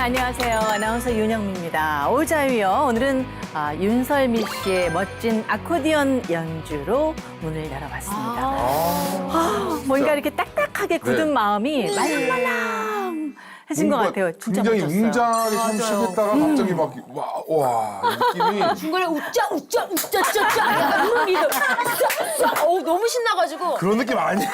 안녕하세요. 아나운서 윤영미입니다. 오자유요. 오늘은 윤설미 씨의 멋진 아코디언 연주로 문을 열어봤습니다. 뭔가 이렇게 딱딱하게 굳은 네. 마음이 말랑말랑해진 것 같아요. 진짜 굉장히 멋졌어요. 웅장하게 좀 시작했다가 갑자기 막 와 느낌이 중간에 웃자 약간 이런 리듬 너무 신나가지고 그런 느낌 아니에요?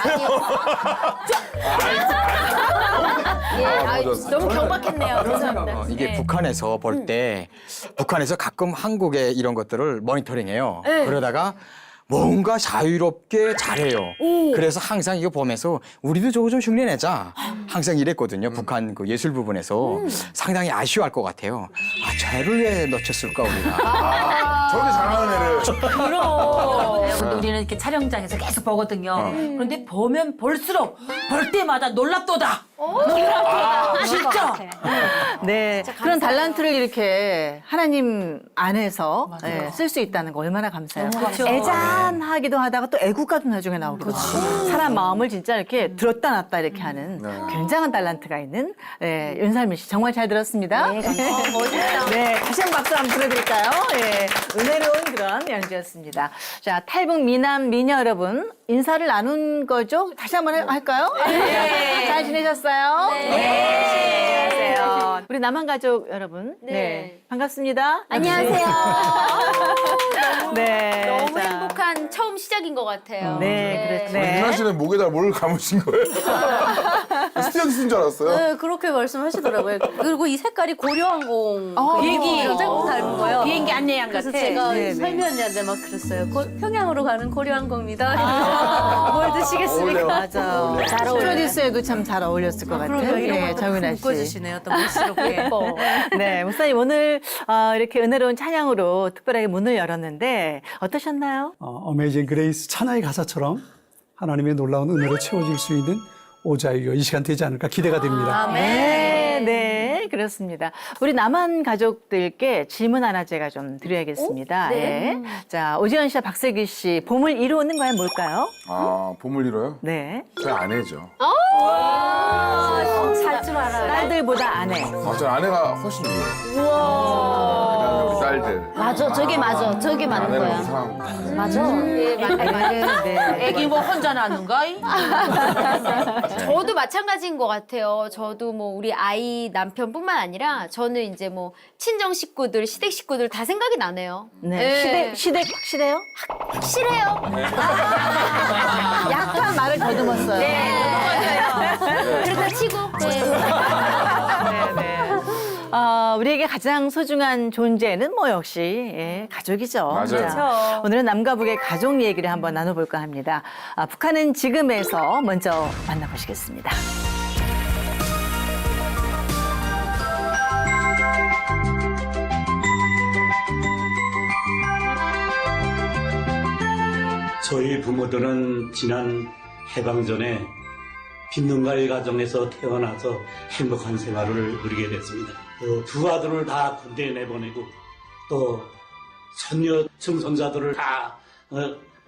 너무 경박했네요. 죄송합니다. 이게 네. 북한에서 볼 때 북한에서 가끔 한국의 이런 것들을 모니터링해요. 네. 그러다가 뭔가 자유롭게 잘해요. 그래서 항상 이거 보면서 우리도 저거 좀 흉내내자. 항상 이랬거든요. 북한 그 예술 부분에서 상당히 아쉬워할 것 같아요. 쟤를 왜 놓쳤을까 우리가. 저렇게 잘하는 애를 그럼. 우리는 이렇게 촬영장에서 계속 보거든요. 그런데 보면 볼수록 볼 때마다 놀랍도다. 놀랍도다. 진짜. 네, 그런 달란트를 이렇게 하나님 안에서 쓸 수 있다는 거 얼마나 감사해요. 그렇죠. 애잔하기도 하다가 또 애국가도 나중에 나오기도 하고 사람 마음을 진짜 이렇게 들었다 놨다 이렇게 하는 굉장한 달란트가 있는 윤설미 씨 정말 잘 들었습니다. 멋있다. 네, 다시 한번 박수 한번 보내드릴까요? 예, 은혜로운 그런 연주였습니다. 자, 탈북 미남 미녀 여러분 인사를 나눈 거죠? 다시 한번 할까요? 네. 잘 지내셨어요? 네. 안녕하세요. 우리 남한 가족 여러분. 네. 반갑습니다. 안녕하세요. 네. 너무 자, 행복한 처음 시작인 것 같아요. 네, 그렇죠. 윤아 씨는 목에다 뭘 감으신 거예요? 스튜어디스인 줄 알았어요. 네, 그렇게 말씀하시더라고요. 그리고 이 색깔이 고려항공 비행기. 좀 닮은 거예요. 비행기 안내양 그래서 같아. 제가 네, 네. 설미 언니한테 막 그랬어요. 평양으로 가는 고려항공입니다. 뭘 드시겠습니까? 맞아. 잘 어울려요. 스튜어디스에도 참 잘 어울렸을 것 같아요. 그러게요. 이런 예, 것도 정윤아 씨. 묶어주시네요. 또 멋스럽게. 네, 목사님 오늘 이렇게 은혜로운 찬양으로 특별하게 문을 열었는데 어떠셨나요? 어메이징 그레이스 찬양의 가사처럼 하나님의 놀라운 은혜로 채워질 수 있는 오자유요 이 시간 되지 않을까 기대가 됩니다. 네, 네, 그렇습니다. 우리 남한 가족들께 질문 하나 제가 좀 드려야겠습니다. 네. 자, 오지연 씨와 박슬기 씨, 봄을 이루는 거야 뭘까요? 아 봄을 잃어요? 네. 저희 아내죠. 살줄 알아요. 딸들보다 아내. 저희 아내가 훨씬 좋아요. 그다음에 우리 딸들. 맞아, 저게 맞아. 저게 맞는 아내는 거야. 우상. 맞아. 네. 애기 뭐 혼자 낳는가? 저도 마찬가지인 것 같아요. 저도 뭐 우리 아이 남편뿐만 아니라 저는 이제 뭐 친정 식구들, 시댁 식구들 다 생각이 나네요. 네. 시댁 확실해요? 확실해요. 약간 말을 더듬었어요. 그렇다 치고. 우리에게 가장 소중한 존재는 뭐 역시 가족이죠. 맞아요. 자, 오늘은 남과 북의 가족 얘기를 한번 나눠볼까 합니다. 북한은 지금에서 먼저 만나보시겠습니다. 저희 부모들은 지난 해방 전에 빈농가의 가정에서 태어나서 행복한 생활을 누리게 됐습니다. 두 아들을 다 군대에 내보내고 또 손녀 청손자들을 다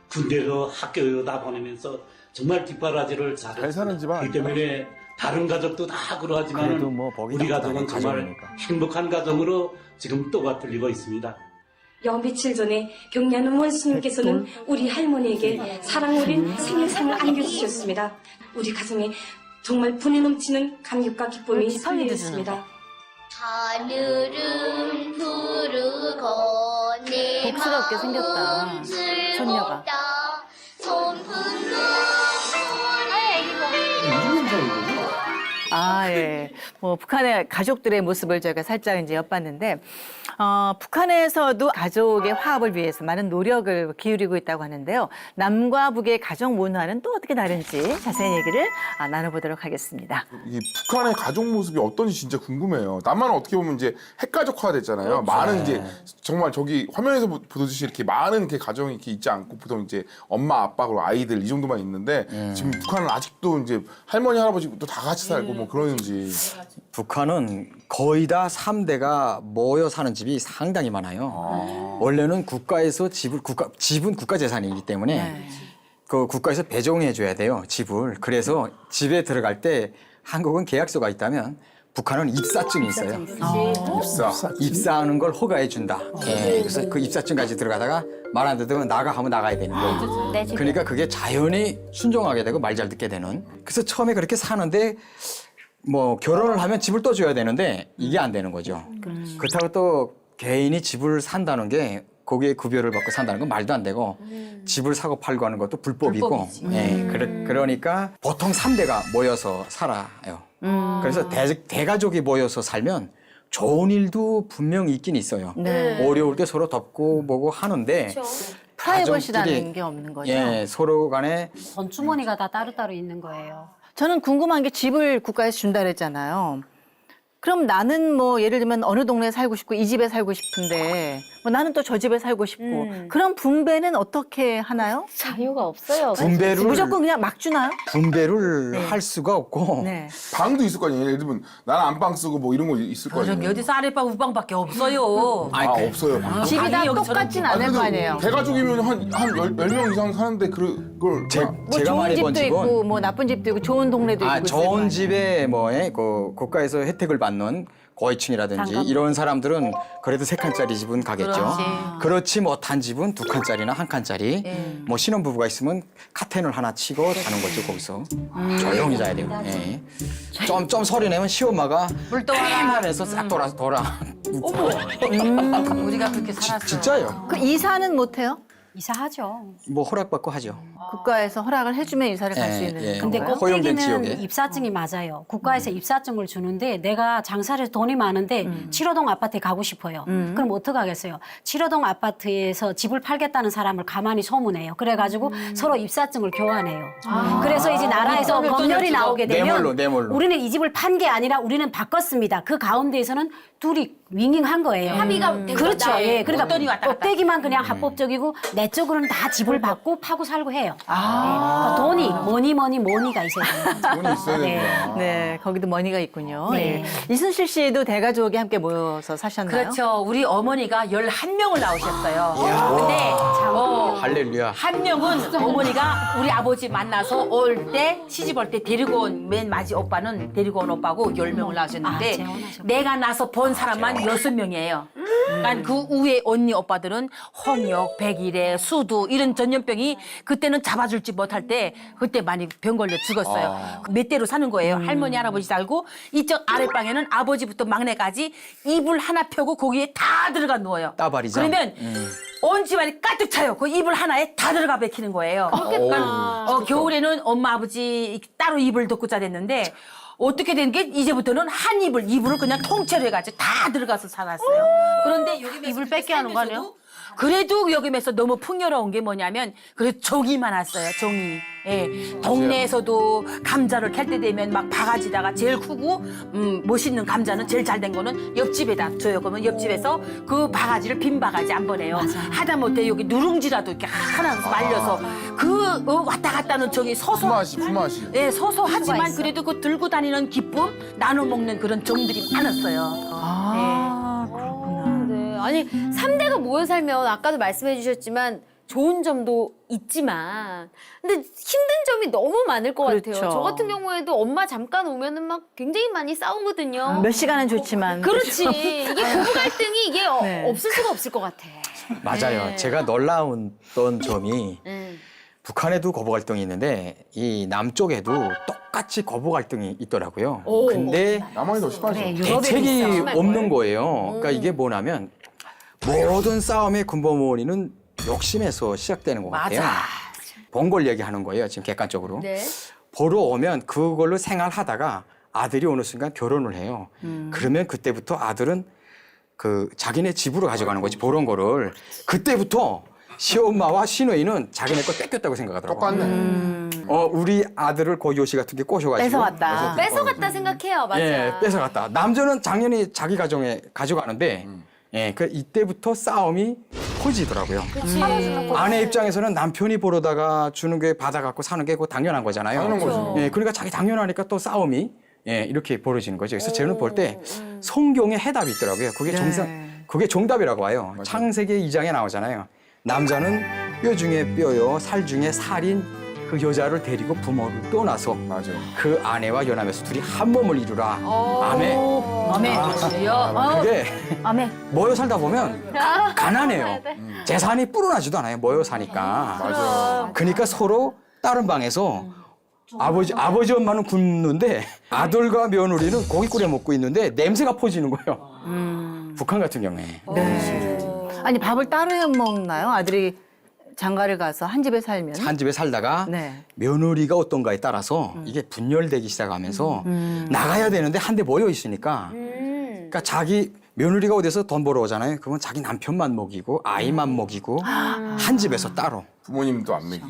군대로 학교로 다 보내면서 정말 뒷바라지를 잘 사는 집안 그렇기 때문에 다른 가족도 다 그러하지만 그래도 뭐 복이 우리 나쁘다는 가족은 정말 가정이니까. 행복한 가정으로 지금 또가 들리고 있습니다. 여 며칠 전에 경례하는 원수님께서는 우리 할머니에게 사랑 어린 생일상을 안겨주셨습니다. 우리 가정에 정말 분에 넘치는 감격과 기쁨이 설레었습니다. 하늘은 푸르고 내 복스럽게 생겼다, 마음은 손녀가. 즐겁다. 손끝으로 예. 뭐 북한의 가족들의 모습을 저희가 살짝 이제 엿봤는데, 북한에서도 가족의 화합을 위해서 많은 노력을 기울이고 있다고 하는데요. 남과 북의 가족 문화는 또 어떻게 다른지 자세히 얘기를 나눠보도록 하겠습니다. 이 북한의 가족 모습이 어떤지 진짜 궁금해요. 남한은 어떻게 보면 이제 핵가족화 됐잖아요. 많은 이제 정말 저기 화면에서 보듯이 이렇게 많은 이렇게 가정이 이렇게 있지 않고 보통 이제 엄마, 아빠 그리고 아이들 이 정도만 있는데 지금 북한은 아직도 이제 할머니, 할아버지 또 다 같이 살고 뭐 그러는지. 북한은 거의 다 3대가 모여 사는 집이 상당히 많아요. 원래는 국가에서 집은 국가 재산이기 때문에 그 국가에서 배정해 줘야 돼요, 집을. 그래서 집에 들어갈 때 한국은 계약서가 있다면 북한은 입사증이 있어요. 입사. 입사하는 걸 허가해 준다. 예, 그래서 그 입사증까지 들어가다가 말 안 듣으면 나가 하면 나가야 되는 거예요. 그러니까 그게 자연히 순종하게 되고 말 잘 듣게 되는. 그래서 처음에 그렇게 사는데 뭐 결혼을 하면 집을 또 줘야 되는데 이게 안 되는 거죠. 그렇다고 또 개인이 집을 산다는 게 거기에 급여를 받고 산다는 건 말도 안 되고 집을 사고 팔고 하는 것도 불법이고. 예, 그러니까 보통 3대가 모여서 살아요. 그래서 대가족이 모여서 살면 좋은 일도 분명히 있긴 있어요. 네. 어려울 때 서로 덮고 뭐고 하는데 프라이버시라는 가족끼리, 게 없는 거죠. 예, 서로 간에 돈 주머니가 다 따로따로 있는 거예요. 저는 궁금한 게 집을 국가에서 준다 그랬잖아요. 그럼 나는 뭐 예를 들면 어느 동네에 살고 싶고 이 집에 살고 싶은데 뭐 나는 또 저 집에 살고 싶고 그런 분배는 어떻게 하나요? 자유가 없어요. 분배를 무조건 그냥 막 주나요? 분배를 할 수가 없고 네. 방도 있을 거 아니에요. 예를 들면 나는 안방 쓰고 뭐 이런 거 있을 거 아니에요. 저기 어디서 아랫방 우방밖에 없어요. 아, 없어요. 집이 다 여기서는 똑같진 아, 않을 그래도 거 아니에요. 대가족이면 한 10명 이상 사는데 그걸 뭐 제가 좋은 많이 본 집도 집은 있고 뭐 나쁜 집도 있고 좋은 동네도 있고 있을 거 좋은 아니에요. 집에 뭐에 그 국가에서 혜택을 받는 고위층이라든지 이런 사람들은 그래도 3칸짜리 집은 가겠죠. 그렇지 못한 집은 2칸짜리나 1칸짜리. 뭐 신혼부부가 있으면 카텐을 하나 치고 자는 거죠, 거기서. 조용히 자야 돼요. 예. 좀 소리 내면 시엄마가 떼만해서 싹 돌아. 우리가 그렇게 살았어요. 진짜요. 그 이사는 못 해요? 이사하죠. 뭐 허락받고 하죠. 국가에서 허락을 해주면 이사를 갈 수 있는 예. 근데 건가요? 허용된 꼭대기는 지역에. 입사증이 맞아요. 국가에서 입사증을 주는데 내가 장사를 해서 돈이 많은데 7호동 아파트에 가고 싶어요. 그럼 어떻게 하겠어요? 7호동 아파트에서 집을 팔겠다는 사람을 가만히 소문해요. 그래가지고 서로 입사증을 교환해요. 그래서 이제 나라에서 법률이 나오게 되면 뇌물로. 우리는 이 집을 판 게 아니라 우리는 바꿨습니다. 그 가운데에서는 둘이 윙윙한 거예요. 합의가 된 그렇죠. 거다. 예. 그러니까 어떤 이 왔다 갔다. 꼭대기만 그냥 합법적이고 내 쪽으로는 다 집을 받고 파고 살고 해요. 예. 돈이 머니가 있어야 돼요. 돈이 있어야 됩니다. 네, 거기도 머니가 있군요. 네. 예. 이순실 씨도 대가족이 함께 모여서 사셨나요? 그렇죠. 우리 어머니가 11명을 낳으셨어요. 근데 할렐루야. 한 명은 어머니가 우리 아버지 만나서 올 때 시집 올 때 데리고 온 맨 마지 오빠는 데리고 온 오빠고 10명을 낳으셨는데 재혼하셨구나. 내가 나서 본 사람만 6명이에요. 그러니까 그 위에 언니 오빠들은 홍역, 백일해, 수두 이런 전염병이 그때는 잡아줄지 못할 때 그때 많이 병 걸려 죽었어요. 몇 대로 사는 거예요. 할머니, 할아버지 살고 이쪽 아랫방에는 아버지부터 막내까지 이불 하나 펴고 거기에 다 들어가 누워요. 따발이죠. 그러면 온 집안이 가득 차요. 그 이불 하나에 다 들어가 베키는 거예요. 그러니까 겨울에는 엄마 아버지 따로 이불 덮고 자랬는데 어떻게 된 게 이제부터는 한 이불을 그냥 통째로 해가지고 다 들어가서 살았어요. 그런데 여기 이불 뺏게 하는 거 아니에요? 그래도 여기면서 너무 풍요로운 게 뭐냐면 그래도 종이 많았어요. 종이. 예. 동네에서도 감자를 캘 때 되면 막 바가지다가 제일 크고 멋있는 감자는 제일 잘 된 거는 옆집에다 줘요. 그러면 옆집에서 그 바가지를 빈 바가지 안 보내요. 하다못해 여기 누룽지라도 이렇게 하나 말려서 그 왔다 갔다 하는 저기 품앗이. 예, 소소하지만 그래도 그 들고 다니는 기쁨, 나눠 먹는 그런 정들이 많았어요. 그렇구나. 네. 아니 3대가 모여 살면 아까도 말씀해 주셨지만 좋은 점도 있지만 근데 힘든 점이 너무 많을 것 그렇죠. 같아요. 저 같은 경우에도 엄마 잠깐 오면은 막 굉장히 많이 싸우거든요. 몇 시간은 좋지만. 그렇지. 이게 부부 갈등이 이게 네. 없을 수가 없을 것 같아. 맞아요. 네. 제가 놀라웠던 점이 북한에도 거부 갈등이 있는데 이 남쪽에도 똑같이 거부 갈등이 있더라고요. 근데 남한이 더 심하죠. 대책이 없는 거예요. 그러니까 이게 뭐냐면 모든 싸움의 근본원인은 욕심에서 시작되는 것 같아요. 본 걸 얘기하는 거예요. 지금 객관적으로. 네. 보러 오면 그걸로 생활하다가 아들이 어느 순간 결혼을 해요. 그러면 그때부터 아들은 그 자기네 집으로 가져가는 거지, 보런 거를. 그때부터 시엄마와 시누이는 자기네 거 뺏겼다고 생각하더라고요. 똑같네. 우리 아들을 그 요시 같은 게 꼬셔가지고. 뺏어왔다. 뺏어갔다 생각해요. 맞아. 예, 뺏어갔다. 남자는 당연히 자기 가정에 가져가는데, 예, 그 이때부터 싸움이 커지더라고요. 아내 입장에서는 남편이 보러다가 주는 게 받아갖고 사는 게 그거 당연한 거잖아요. 당연한 거죠. 예, 그러니까 자기 당연하니까 또 싸움이 예, 이렇게 벌어지는 거죠. 그래서 저는 볼 때 성경에 해답이 있더라고요. 그게 그게 정답이라고 봐요. 창세기 2장에 나오잖아요. 남자는 뼈 중에 뼈요, 살 중에 살인 그 여자를 데리고 부모를 떠나서 맞아요. 그 아내와 연합해서 둘이 한 몸을 이루라. 아멘. 아멘. 그게 아멘. 모여 살다 보면 가난해요. 재산이 불어나지도 않아요. 모여 사니까. 맞아요. 그러니까 서로 다른 방에서 아버지 엄마는 굶는데 아들과 며느리는 고기 끓여 먹고 있는데 냄새가 퍼지는 거예요. 북한 같은 경우에. 네. 아니 밥을 따로 해 먹나요? 아들이 장가를 가서 한 집에 살면? 한 집에 살다가 네. 며느리가 어떤가에 따라서 이게 분열되기 시작하면서 나가야 되는데 한데 모여 있으니까 그러니까 자기 며느리가 어디서 돈 벌어 오잖아요. 그건 자기 남편만 먹이고 아이만 먹이고 한 집에서 따로. 부모님도 안 먹이고.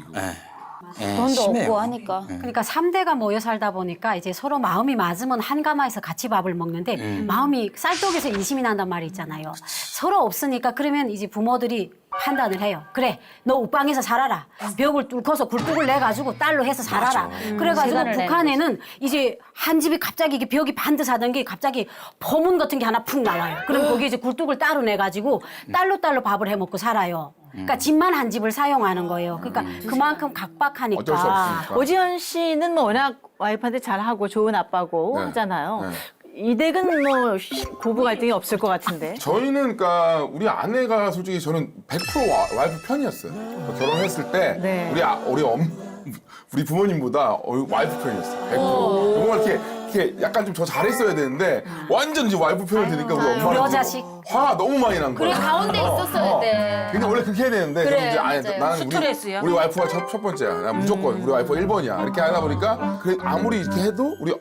돈도 심해요. 없고 하니까. 그러니까 3대가 모여 살다 보니까 이제 서로 마음이 맞으면 한 가마에서 같이 밥을 먹는데 마음이 쌀떡에서 인심이 난단 말이 있잖아요. 서로 없으니까 그러면 이제 부모들이 판단을 해요. 그래, 너 옥방에서 살아라. 벽을 뚫고서 굴뚝을 내가지고 딸로 해서 살아라. 그래가지고 시간을 북한에는 이제 한 집이 갑자기 이게 벽이 반듯하던 게 갑자기 포문 같은 게 하나 푹 나와요. 그럼 거기 이제 굴뚝을 따로 내가지고 딸로 밥을 해 먹고 살아요. 그러니까 집만 한 집을 사용하는 거예요. 그러니까 그만큼 각박하니까. 어쩔 수 없으니까. 오지현 씨는 뭐 워낙 와이프한테 잘하고 좋은 아빠고 네. 하잖아요. 네. 이 댁은 뭐 고부 갈등이 없을 것 같은데. 저희는 그러니까 우리 아내가 솔직히 저는 100% 와이프 편이었어요. 결혼했을 때 네. 우리 부모님보다 와이프 편이었어요. 100%. 뭔가 이렇게 약간 좀 더 잘했어야 되는데 완전 이제 와이프 편을 드니까 우리 엄마는 불효자식. 화가 너무 많이 난 거야. 그래 가운데 있었어야 돼. 근데 원래 그렇게 해야 되는데 그래, 저는 이제 맞아요. 나는 스트레스야. 우리 와이프가 첫 번째야. 난 무조건 우리 와이프가 1번이야. 이렇게 하다 보니까 그래 아무리 이렇게 해도 우리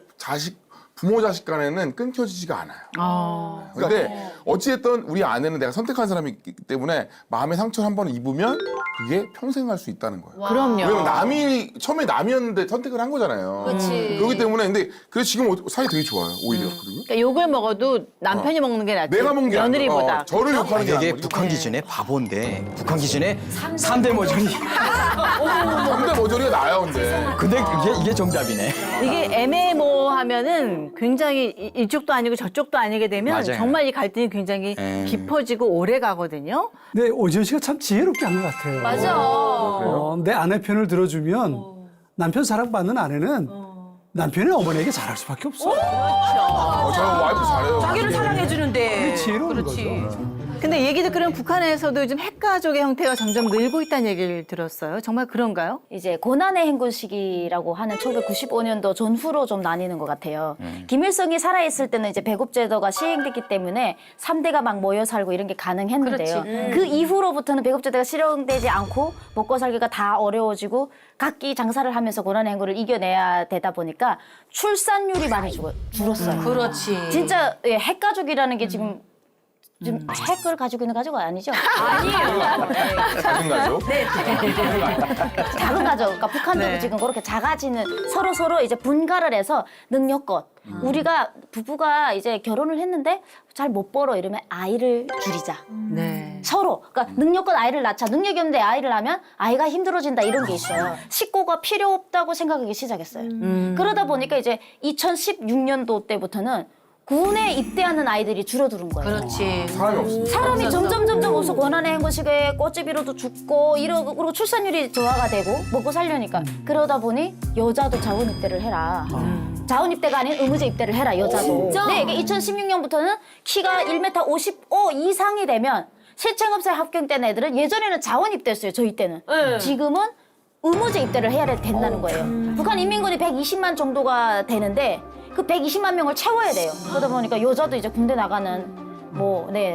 부모 자식 간에는 끊겨지지가 않아요. 근데 어찌됐든 우리 아내는 내가 선택한 사람이기 때문에 마음의 상처를 한 번 입으면 그게 평생 갈 수 있다는 거예요. 그럼요. 왜냐면 처음에 남이었는데 선택을 한 거잖아요. 그렇지. 그렇기 때문에 근데 그래서 지금 사이 되게 좋아요. 오히려. 그러니까 욕을 먹어도 남편이 먹는 게 낫지. 내가 먹는 게 며느리보다. 아니라 저를 욕하는 게 이게 나은 거지. 북한 기준의 바보인데 북한 기준의 3대 모전이. 근데 모조리가 나아요, 근데. 근데 이게 정답이네. 이게 애매모호하면은 굉장히 이쪽도 아니고 저쪽도 아니게 되면 맞아요. 정말 이 갈등이 굉장히 깊어지고 오래 가거든요. 근데 오지현 씨가 참 지혜롭게 한 것 같아요. 맞아. 내 아내 편을 들어주면 남편 사랑받는 아내는 남편의 어머니에게 잘할 수밖에 없어. 저는 와이프 잘해요. 자기를 사랑해주는데. 지혜로운 그렇지. 거죠. 근데 얘기 듣기로는 북한에서도 요즘 핵가족의 형태가 점점 늘고 있다는 얘기를 들었어요. 정말 그런가요? 이제 고난의 행군 시기라고 하는 1995년도 전후로 좀 나뉘는 것 같아요. 김일성이 살아있을 때는 이제 배급제도가 시행됐기 때문에 3대가 막 모여 살고 이런 게 가능했는데요. 그 이후로부터는 배급제도가 실행되지 않고 먹고 살기가 다 어려워지고 각기 장사를 하면서 고난의 행군을 이겨내야 되다 보니까 출산율이 많이 줄었어요. 그렇지. 진짜 핵가족이라는 게 지금 핵을 가지고 있는 가족은 아니죠? 작은 가족. 네. 작은 가족. 그러니까 북한도 네. 지금 그렇게 작아지는 서로 이제 분가를 해서 능력껏 우리가 부부가 이제 결혼을 했는데 잘 못 벌어 이러면 아이를 줄이자. 네. 서로. 그러니까 능력껏 아이를 낳자. 능력이 없는데 아이를 낳으면 아이가 힘들어진다 이런 게 있어요. 식구가 필요 없다고 생각하기 시작했어요. 그러다 보니까 이제 2016년도 때부터는 군에 입대하는 아이들이 줄어드는 거예요. 그렇지. 사람이 없어. 사람이 점점 없어 고난의 행군식에 꽃집이로도 죽고 그리고 출산율이 저하가 되고 먹고 살려니까 그러다 보니 여자도 자원 입대를 해라. 자원 입대가 아닌 의무제 입대를 해라 여자도. 네, 이게 2016년부터는 키가 1m 55 이상이 되면 실생업소에 합격된 애들은 예전에는 자원 입대였어요. 저희 때는. 지금은 의무제 입대를 해야 된다는 거예요. 북한 인민군이 120만 정도가 되는데 그 120만 명을 채워야 돼요. 그러다 보니까 여자도 이제 군대 나가는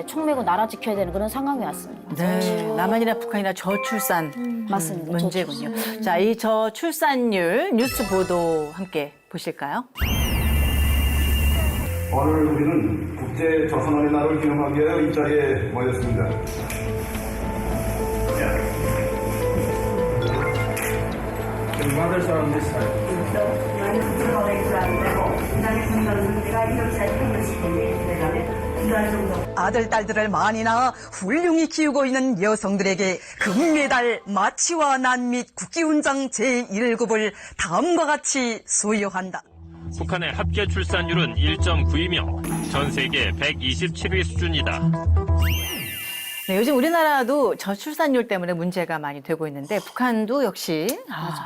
총 메고 나라 지켜야 되는 그런 상황이 왔습니다. 네. 남한이나 북한이나 저출산 맞습니다. 문제군요. 자, 이 저출산율 뉴스 보도 함께 보실까요? 오늘 우리는 국제 조선어린이 날을 기념하기 위하여 이 자리에 모였습니다. 받을 사람들 사이. 아들, 딸들을 많이나 훌륭히 키우고 있는 여성들에게 금메달 마취와 난 및 국기훈장 제1급을 다음과 같이 수여한다. 북한의 합계 출산율은 1.9이며 전 세계 127위 수준이다. 네, 요즘 우리나라도 저출산율 때문에 문제가 많이 되고 있는데 북한도 역시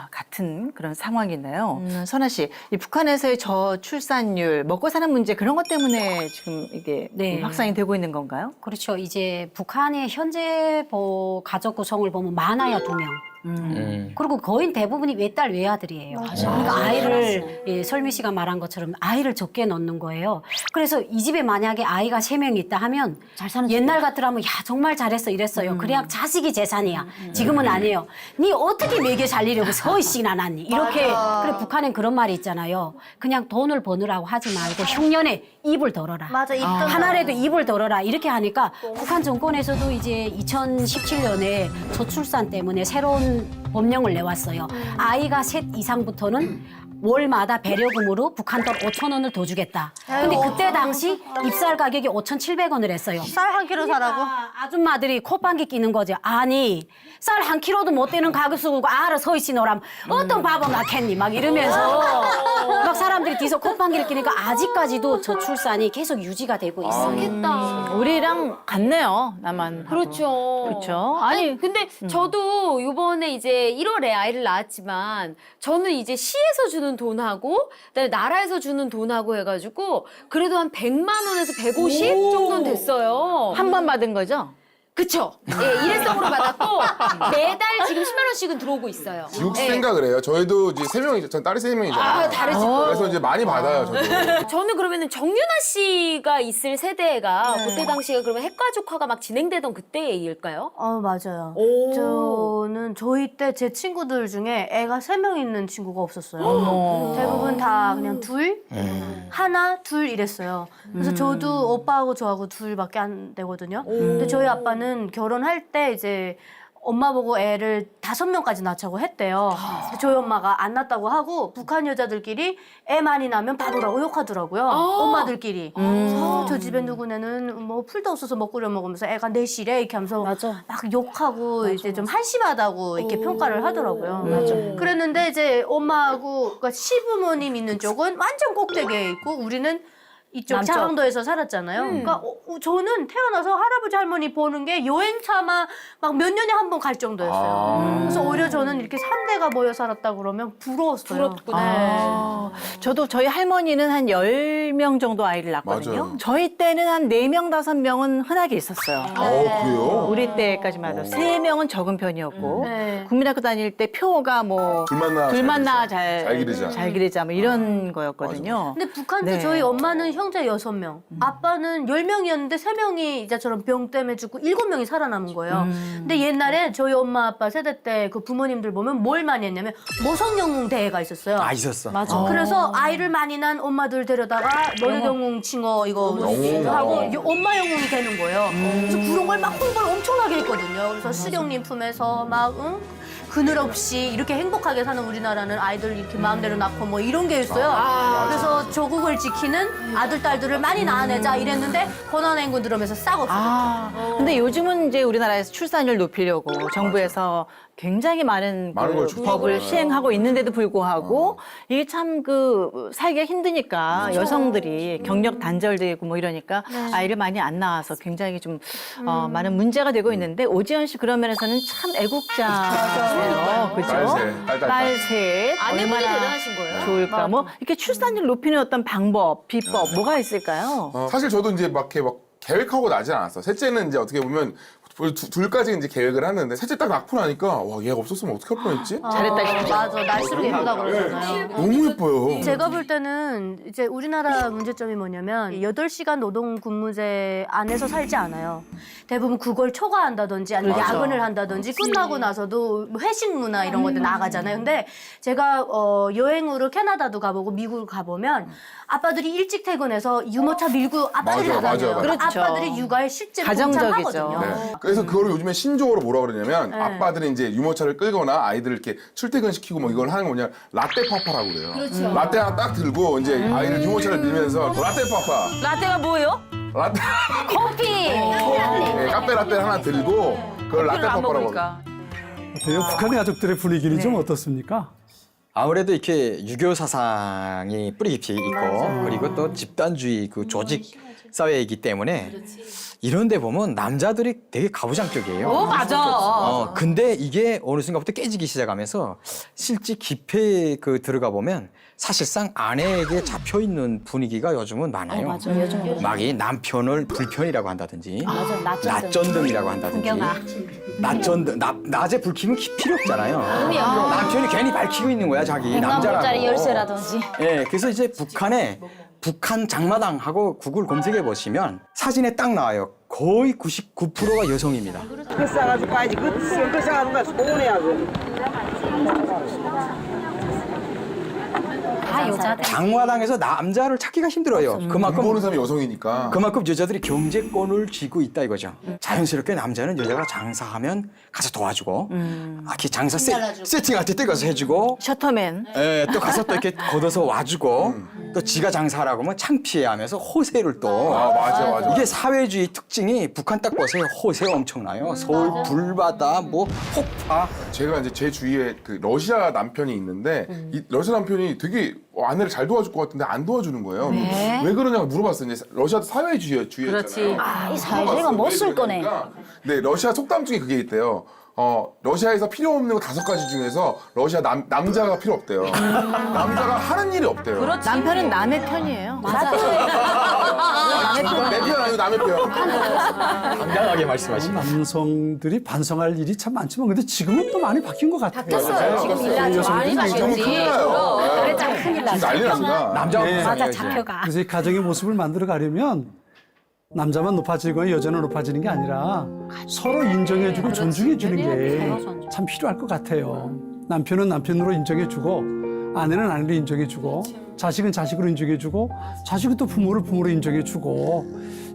같은 그런 상황이네요. 선아 씨, 이 북한에서의 저출산율, 먹고 사는 문제 그런 것 때문에 지금 이게 네. 확산이 되고 있는 건가요? 그렇죠. 이제 북한의 현재 가족 구성을 보면 많아야 2명. 그리고 거의 대부분이 외딸 외아들이에요. 그러니까 아이를 예, 설미 씨가 말한 것처럼 아이를 적게 넣는 거예요. 그래서 이 집에 만약에 아이가 3명이 있다 하면 옛날 같더라면 야 정말 잘했어 이랬어요. 그래야 자식이 재산이야. 지금은 아니에요. 니 어떻게 먹여 살리려고 서이씩이나 낳니? 이렇게 그래 북한엔 그런 말이 있잖아요. 그냥 돈을 버느라고 하지 말고 흉년에 입을 덜어라. 맞아, 입 하나라도 입을 덜어라 이렇게 하니까 북한 정권에서도 이제 2017년에 저출산 때문에 새로운 법령을 내왔어요. 아이가 셋 이상부터는 월마다 배려금으로 북한 돈 5,000원을 더 주겠다. 근데 그때 당시 입살 가격이 5,700원을 했어요. 쌀 한 킬로 사라고? 아줌마들이 콧방귀 끼는 거죠. 아니 쌀 한 킬로도 못 되는 가격 쓰고 알아 서 있으노람 어떤 바보 낳겠니 막 이러면서 막 사람들이 뒤에서 콧방귀를 끼니까 아직까지도 저출산이 계속 유지가 되고 있어요. 우리랑 같네요, 나만. 그렇죠. 그렇죠. 아니 근데 저도 이번에 이제 1월에 아이를 낳았지만 저는 이제 시에서 주는 돈하고 그다음에 나라에서 주는 돈하고 해가지고 그래도 한 100만 원에서 150 정도는 됐어요. 한 번 받은 거죠? 그쵸? 예, 일회성으로 받았고 매달 지금 10만 원씩은 들어오고 있어요. 지옥 예. 생각을 해요. 저희도 이제 3명이죠. 전 딸이 3명이잖아요. 아, 다르지. 그래서 이제 많이 받아요, 저도. 저는 그러면은 정윤아 씨가 있을 세대가 그때 당시에 그러면 핵가족화가 막 진행되던 그때의 일일까요? 맞아요. 오. 저는 저희 때 제 친구들 중에 애가 3명 있는 친구가 없었어요. 대부분 다 그냥 둘, 하나, 둘 이랬어요. 그래서 저도 오빠하고 저하고 둘밖에 안 되거든요. 근데 저희 아빠는 결혼할 때 이제 엄마 보고 애를 5명까지 낳자고 했대요. 근데 저희 엄마가 안 낳았다고 하고 북한 여자들끼리 애 많이 낳으면 바보라고 욕하더라고요. 엄마들끼리. 그래서 저 집에 누구네는 뭐 풀도 없어서 못 끓여 먹으면서 애가 넷이래 이렇게 하면서 막 욕하고 이제 좀 한심하다고 이렇게 평가를 하더라고요. 그랬는데 이제 엄마하고 그러니까 시부모님 있는 쪽은 완전 꼭대기에 있고 우리는 이쪽 남쪽. 자강도에서 살았잖아요. 그러니까 저는 태어나서 할아버지 할머니 보는 게 여행차만 막 몇 년에 한 번 갈 정도였어요. 그래서 오히려 저는 이렇게 3대가 모여 살았다 그러면 부러웠어요. 부럽구나. 저도 저희 할머니는 한 10명 정도 아이를 낳았거든요. 맞아요. 저희 때는 한 4명, 5명은 흔하게 있었어요. 그래요? 우리 때까지만 해도 3명은 적은 편이었고 네. 국민학교 다닐 때 표가 뭐 둘만 낳아 잘 기르자. 잘 기르자 뭐 이런 거였거든요. 근데 북한도 네. 저희 엄마는 형제 6명, 아빠는 10명이었는데 3명이 이제처럼 병 때문에 죽고 7명이 살아남은 거예요. 근데 옛날에 저희 엄마 아빠 세대 때 그 부모님들 보면 뭘 많이 했냐면 모성영웅 대회가 있었어요. 있었어. 맞아. 그래서 아이를 많이 낳은 엄마들 데려다가 너네 영웅 칭어 이거 하고 엄마 영웅이 되는 거예요. 그래서 그런 걸 막 홍보를 엄청나게 했거든요. 그래서 수령님 품에서 막 그늘 없이 이렇게 행복하게 사는 우리나라는 아이들 이렇게 마음대로 낳고 뭐 이런 게 있어요. 그래서 조국을 지키는 아들 딸들을 많이 낳아내자 이랬는데 권한행군 들으면서 싹 없어졌죠. 근데 요즘은 이제 우리나라에서 출산율 높이려고 정부에서 굉장히 많은 많은 걸 법을 주고. 시행하고 있는데도 불구하고 이게 참 살기가 힘드니까 여성들이 경력 단절되고 뭐 이러니까 아이를 많이 안 낳아서 굉장히 좀 많은 문제가 되고 있는데 오지연 씨 그런 면에서는 참 애국자예요. 그죠? 딸 셋. 아내분이 얼마나 대단하신 거예요. 좋을까? 뭐 이렇게 출산율 높이는 어떤 방법, 비법 뭐가 있을까요? 사실 저도 이제 막 이렇게 막 계획하고 나지 않았어. 셋째는 이제 어떻게 보면 둘까지 이제 계획을 하는데 셋째 딱 낳고 나니까 와 얘가 없었으면 어떻게 할 뻔했지? 잘했다 싶죠? 맞아, 날수록 예쁘다 그러잖아요. 너무 예뻐요. 제가 볼 때는 이제 우리나라 문제점이 뭐냐면 8시간 노동 근무제 안에서 살지 않아요. 대부분 그걸 초과한다든지 아니면 야근을 한다든지 끝나고 나서도 회식 문화 이런 것들 나가잖아요. 근데 제가 여행으로 캐나다도 가보고 미국을 가보면 아빠들이 일찍 퇴근해서 유모차 밀고 아빠들이 맞아, 나가요. 맞아. 그렇죠. 아빠들이 육아에 실제 가정적이죠. 동참하거든요. 네. 그래서 그거를 요즘에 신조어로 뭐라 그러냐면 네. 아빠들이 이제 유모차를 끌거나 아이들을 이렇게 출퇴근시키고 뭐 이걸 하는 거 뭐냐 라떼 파파라고 그래요. 그렇죠. 라떼 하나 딱 들고 이제 아이를 유모차를 밀면서 라떼 파파. 라떼가 뭐예요? 라떼 커피. 네, 카페 라떼 하나 들고 그걸 라떼 안 파파라고. 먹으니까. 어때요? 북한의 가족들의 분위기는 좀 어떻습니까? 아무래도 이렇게 유교 사상이 뿌리 깊이 있고 그리고 또 집단주의 그 조직 사회이기 때문에 이런 데 보면 남자들이 되게 가부장적이에요. 맞아. 근데 이게 어느 순간부터 깨지기 시작하면서 실제 깊이 들어가 보면 사실상 아내에게 잡혀 있는 분위기가 요즘은 많아요. 맞아. 요즘 막 이 남편을 불편이라고 한다든지, 맞아. 낮전등이라고 한다든지, 낮전등, 낮에 불 켜면 필요 없잖아요. 남편이 괜히 밝히고 있는 거야, 자기 남자라고. 100만 불짜리 열쇠라든지. 예, 그래서 이제 북한 장마당하고 구글 검색해 보시면 사진에 딱 나와요. 거의 99%가 여성입니다. 그 싸가지고 가야지. 그 싸가는 거야. 소원해야 다 여자들. 장마당에서 남자를 찾기가 힘들어요. 그만큼 보는 사람이 여성이니까. 그만큼 여자들이 경제권을 쥐고 있다 이거죠. 자연스럽게 남자는 여자가 장사하면 가서 도와주고, 이렇게 장사 세팅할 때 가서 해주고, 셔터맨. 예, 또 가서 또 이렇게 걷어서 와주고, 또 지가 장사하라고 하면 창피해하면서 호세를 또. 아, 맞아. 이게 사회주의 특징이 북한 딱 보세요. 호세 엄청나요. 서울 불바다, 뭐 폭파. 제가 이제 제 주위에 그 러시아 남편이 있는데 이 러시아 남편이 되게 아내를 잘 도와줄 것 같은데 안 도와주는 거예요. 왜 그러냐고 물어봤어요. 이제 러시아도 사회주의였잖아요. 그렇지. 이 사회주의가 못 쓸 거네. 네, 러시아 속담 중에 그게 있대요. 러시아에서 필요 없는 거 5가지 중에서 러시아 남자가 필요 없대요. 남자가 하는 일이 없대요. 그렇지. 남편은 남의 편이에요. 내 편 아니고 남의 편. 당당하게 말씀하시네. 남성들이 반성할 일이 참 많지만 근데 지금은 또 많이 바뀐 것 같아요. 바뀌었어요. 지금 일하지 많이 바뀌었지. 큰일 나요. 그래 참 큰일 지금 난리 납니다. 남자가 네. 맞아, 잡혀가. 그래서 이 가정의 모습을 만들어 가려면 남자만 높아지거나 여자는 높아지는 게 아니라 서로 인정해주고 존중해주는 게 참 필요할 것 같아요. 남편은 남편으로 인정해주고 아내는 아내로 인정해주고 자식은 자식으로 인정해주고 자식은 또 부모를 부모로 인정해주고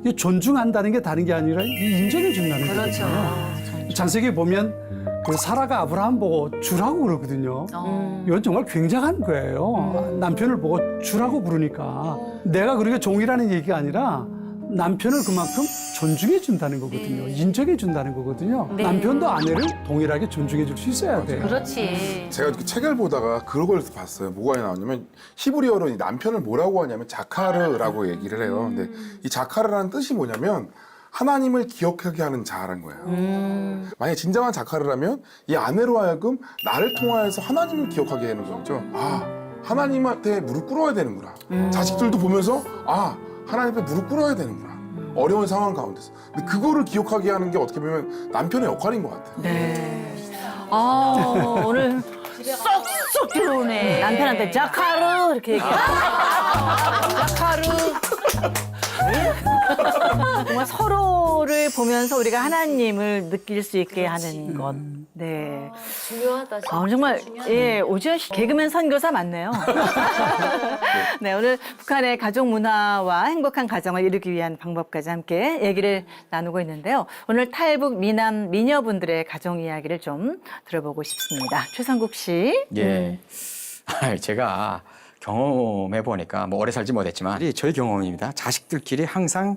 이게 존중한다는 게 다른 게 아니라 인정해준다는 거거든요. 창세기에 보면 그 사라가 아브라함 보고 주라고 그러거든요. 이건 정말 굉장한 거예요. 남편을 보고 주라고 부르니까 내가 그렇게 종이라는 얘기가 아니라 남편을 그만큼 존중해 준다는 거거든요. 인정해 준다는 거거든요. 남편도 아내를 동일하게 존중해 줄 수 있어야 돼요. 그렇지. 제가 그 책을 보다가 그런 걸 봤어요. 뭐가 나왔냐면 히브리어로 이 남편을 뭐라고 하냐면 자카르라고 얘기를 해요. 근데 이 자카르라는 뜻이 뭐냐면 하나님을 기억하게 하는 자라는 거예요. 만약에 진정한 자카르라면 이 아내로 하여금 나를 통하여서 하나님을 기억하게 하는 거죠. 아, 하나님한테 무릎 꿇어야 되는구나. 자식들도 보면서 아, 하나님께 무릎 꿇어야 되는구나. 어려운 상황 가운데서. 근데 그거를 기억하게 하는 게 어떻게 보면 남편의 역할인 것 같아요. 네. 오늘 쏙쏙 들어오네. 남편한테 자카르 이렇게 얘기해요. 자카르. 정말 서로를 보면서 우리가 하나님을 느낄 수 있게 하는 것. 네. 중요하다. 정말 예, 오지연 씨 개그맨 선교사 맞네요. 네, 오늘 북한의 가족 문화와 행복한 가정을 이루기 위한 방법까지 함께 얘기를 나누고 있는데요. 오늘 탈북 미남 미녀분들의 가정 이야기를 좀 들어보고 싶습니다. 최상국 씨. 예. 제가 경험해 보니까 뭐 오래 살지 못했지만 저의 경험입니다. 자식들끼리 항상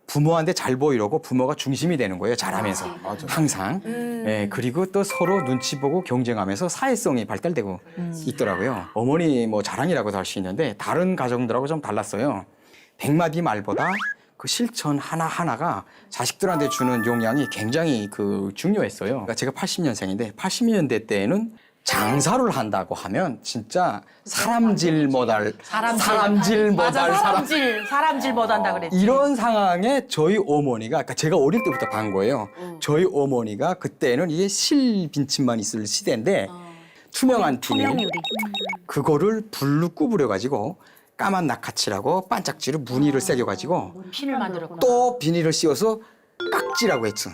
부모한테 잘 보이려고 부모가 중심이 되는 거예요. 잘하면서. 항상. 예, 그리고 또 서로 눈치 보고 경쟁하면서 사회성이 발달되고 있더라고요. 어머니 뭐 자랑이라고도 할 수 있는데 다른 가정들하고 좀 달랐어요. 100마디 말보다 그 실천 하나하나가 자식들한테 주는 영향이 굉장히 중요했어요. 그러니까 제가 80년생인데 80년대 때에는 장사를 한다고 하면 진짜 사람질 못할 사람질 못한다 그랬지. 이런 상황에 저희 어머니가 그러니까 제가 어릴 때부터 본 거예요. 저희 어머니가 그때는 이게 실빈침만 있을 시대인데 투명한 비닐 그거를 불로 구부려 가지고 까만 낙하치라고 반짝지로 무늬를 새겨가지고 핀을 만들었구나. 또 비닐을 씌워서 깍지라고 했죠.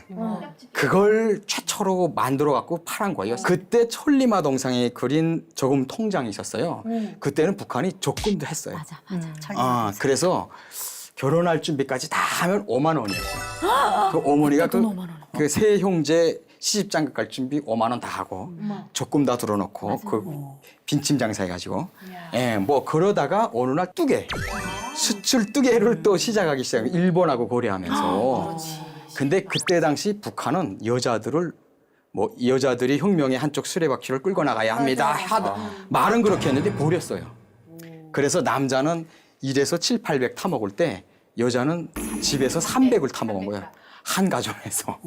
그걸 최초로 만들어갖고 팔은 거예요. 그때 천리마 동상에 그린 저금 통장이 있었어요. 그때는 북한이 적금도 했어요. 맞아. 그래서 결혼할 준비까지 다 하면 5만 원이었어요. 그 어머니가 그 세 형제 시집장가 갈 준비 5만 원 다 하고 적금 다 들어놓고 그 빈침 장사해가지고 뭐 그러다가 어느 날 수출 뚜개를 또 시작하기 시작해요. 일본하고 거래하면서. 근데 그때 당시 북한은 여자들이 혁명의 한쪽 수레바퀴를 끌고 나가야 합니다. 말은 그렇게 했는데 버렸어요. 그래서 남자는 1에서 7, 800 타먹을 때 여자는 집에서 300을 타먹은 거예요. 한 가정에서.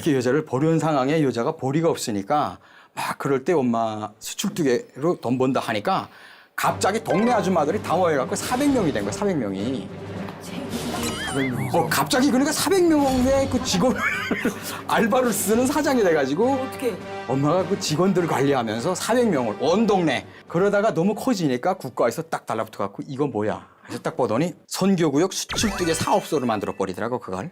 그 여자를 버려온 상황에 여자가 벌이가 없으니까 막 그럴 때 엄마 수출두개로 돈 번다 하니까 갑자기 동네 아줌마들이 당황해갖고 400명이 된 거예요. 400명이. 갑자기 그러니까 400명의 그 직원 알바를 쓰는 사장이 돼가지고 어떻게? 엄마가 그 직원들을 관리하면서 400명을 온 동네 그러다가 너무 커지니까 국가에서 딱 달라붙어갖고 이거 뭐야? 그래서 딱 보더니 선교구역 수출두개 사업소를 만들어 버리더라고 그걸.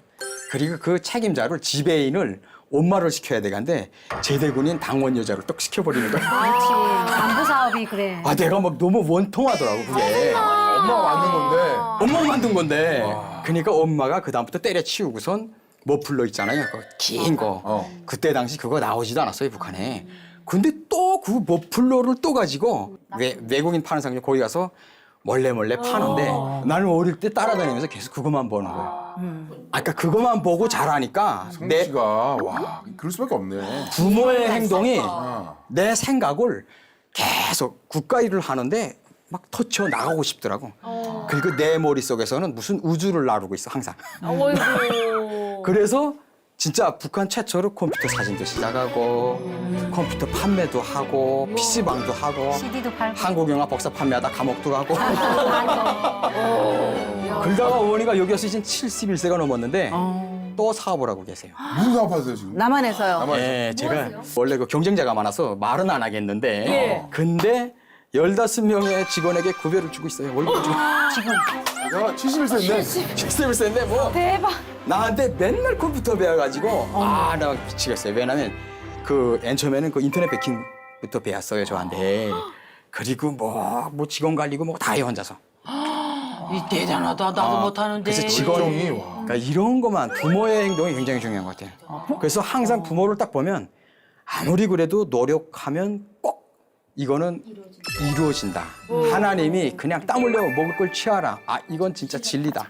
그리고 그 책임자를 지배인을 엄마를 시켜야 되는데 제대군인 당원 여자를 딱 시켜버리는 거야. 그렇지. 안보 사업이 그래. 아 내가 막 너무 원통하더라고 그게. 엄마가 만든 건데. 엄마가 만든 건데. 그러니까 엄마가 그 다음부터 때려치우고선 머플러 있잖아요. 그 긴 거. 그때 당시 그거 나오지도 않았어요 북한에. 근데 또 그 머플러를 또 가지고 외국인 파는 상점 거기 가서 몰래 파는데 나는 어릴 때 따라다니면서 계속 그것만 보는 거야. 아까 그것만 보고 자라니까 성국 씨가 와 그럴 수밖에 없네. 부모의 행동이 내 생각을 계속 국가 일을 하는데 막 터쳐 나가고 싶더라고. 그리고 내 머릿속에서는 무슨 우주를 나르고 있어 항상. 그래서 진짜 북한 최초로 컴퓨터 사진도 시작하고 컴퓨터 판매도 하고 PC방도 하고 CD도 팔고 한국 영화 복사 판매하다 감옥도 가고 그러다가 어머니가 여기 와서 이제 71세가 넘었는데 또 사업을 하고 계세요. 무슨 사업하세요 지금? 남한에서요. 네, 제가 원래 그 경쟁자가 많아서 말은 안 하겠는데 예. 근데 15명의 직원에게 급여를 주고 있어요. 월급을 주고. 지금 야 71세인데. 71세인데 뭐 대박. 나한테 맨날 컴퓨터 배워가지고 나 미치겠어요. 왜냐면 그 맨 처음에는 그 인터넷 베킹부터 배웠어요 저한테. 그리고 뭐 직원 관리고 뭐 다 해 혼자서. 이 대단하다. 나도 못하는데. 그래서 직원이 그러니까 이런 것만 부모의 행동이 굉장히 중요한 것 같아요. 그래서 항상 부모를 딱 보면 아무리 그래도 노력하면 꼭 이거는 이루어진다. 하나님이 그냥 땀 흘려 먹을 걸 취하라. 이건 진짜 진리다.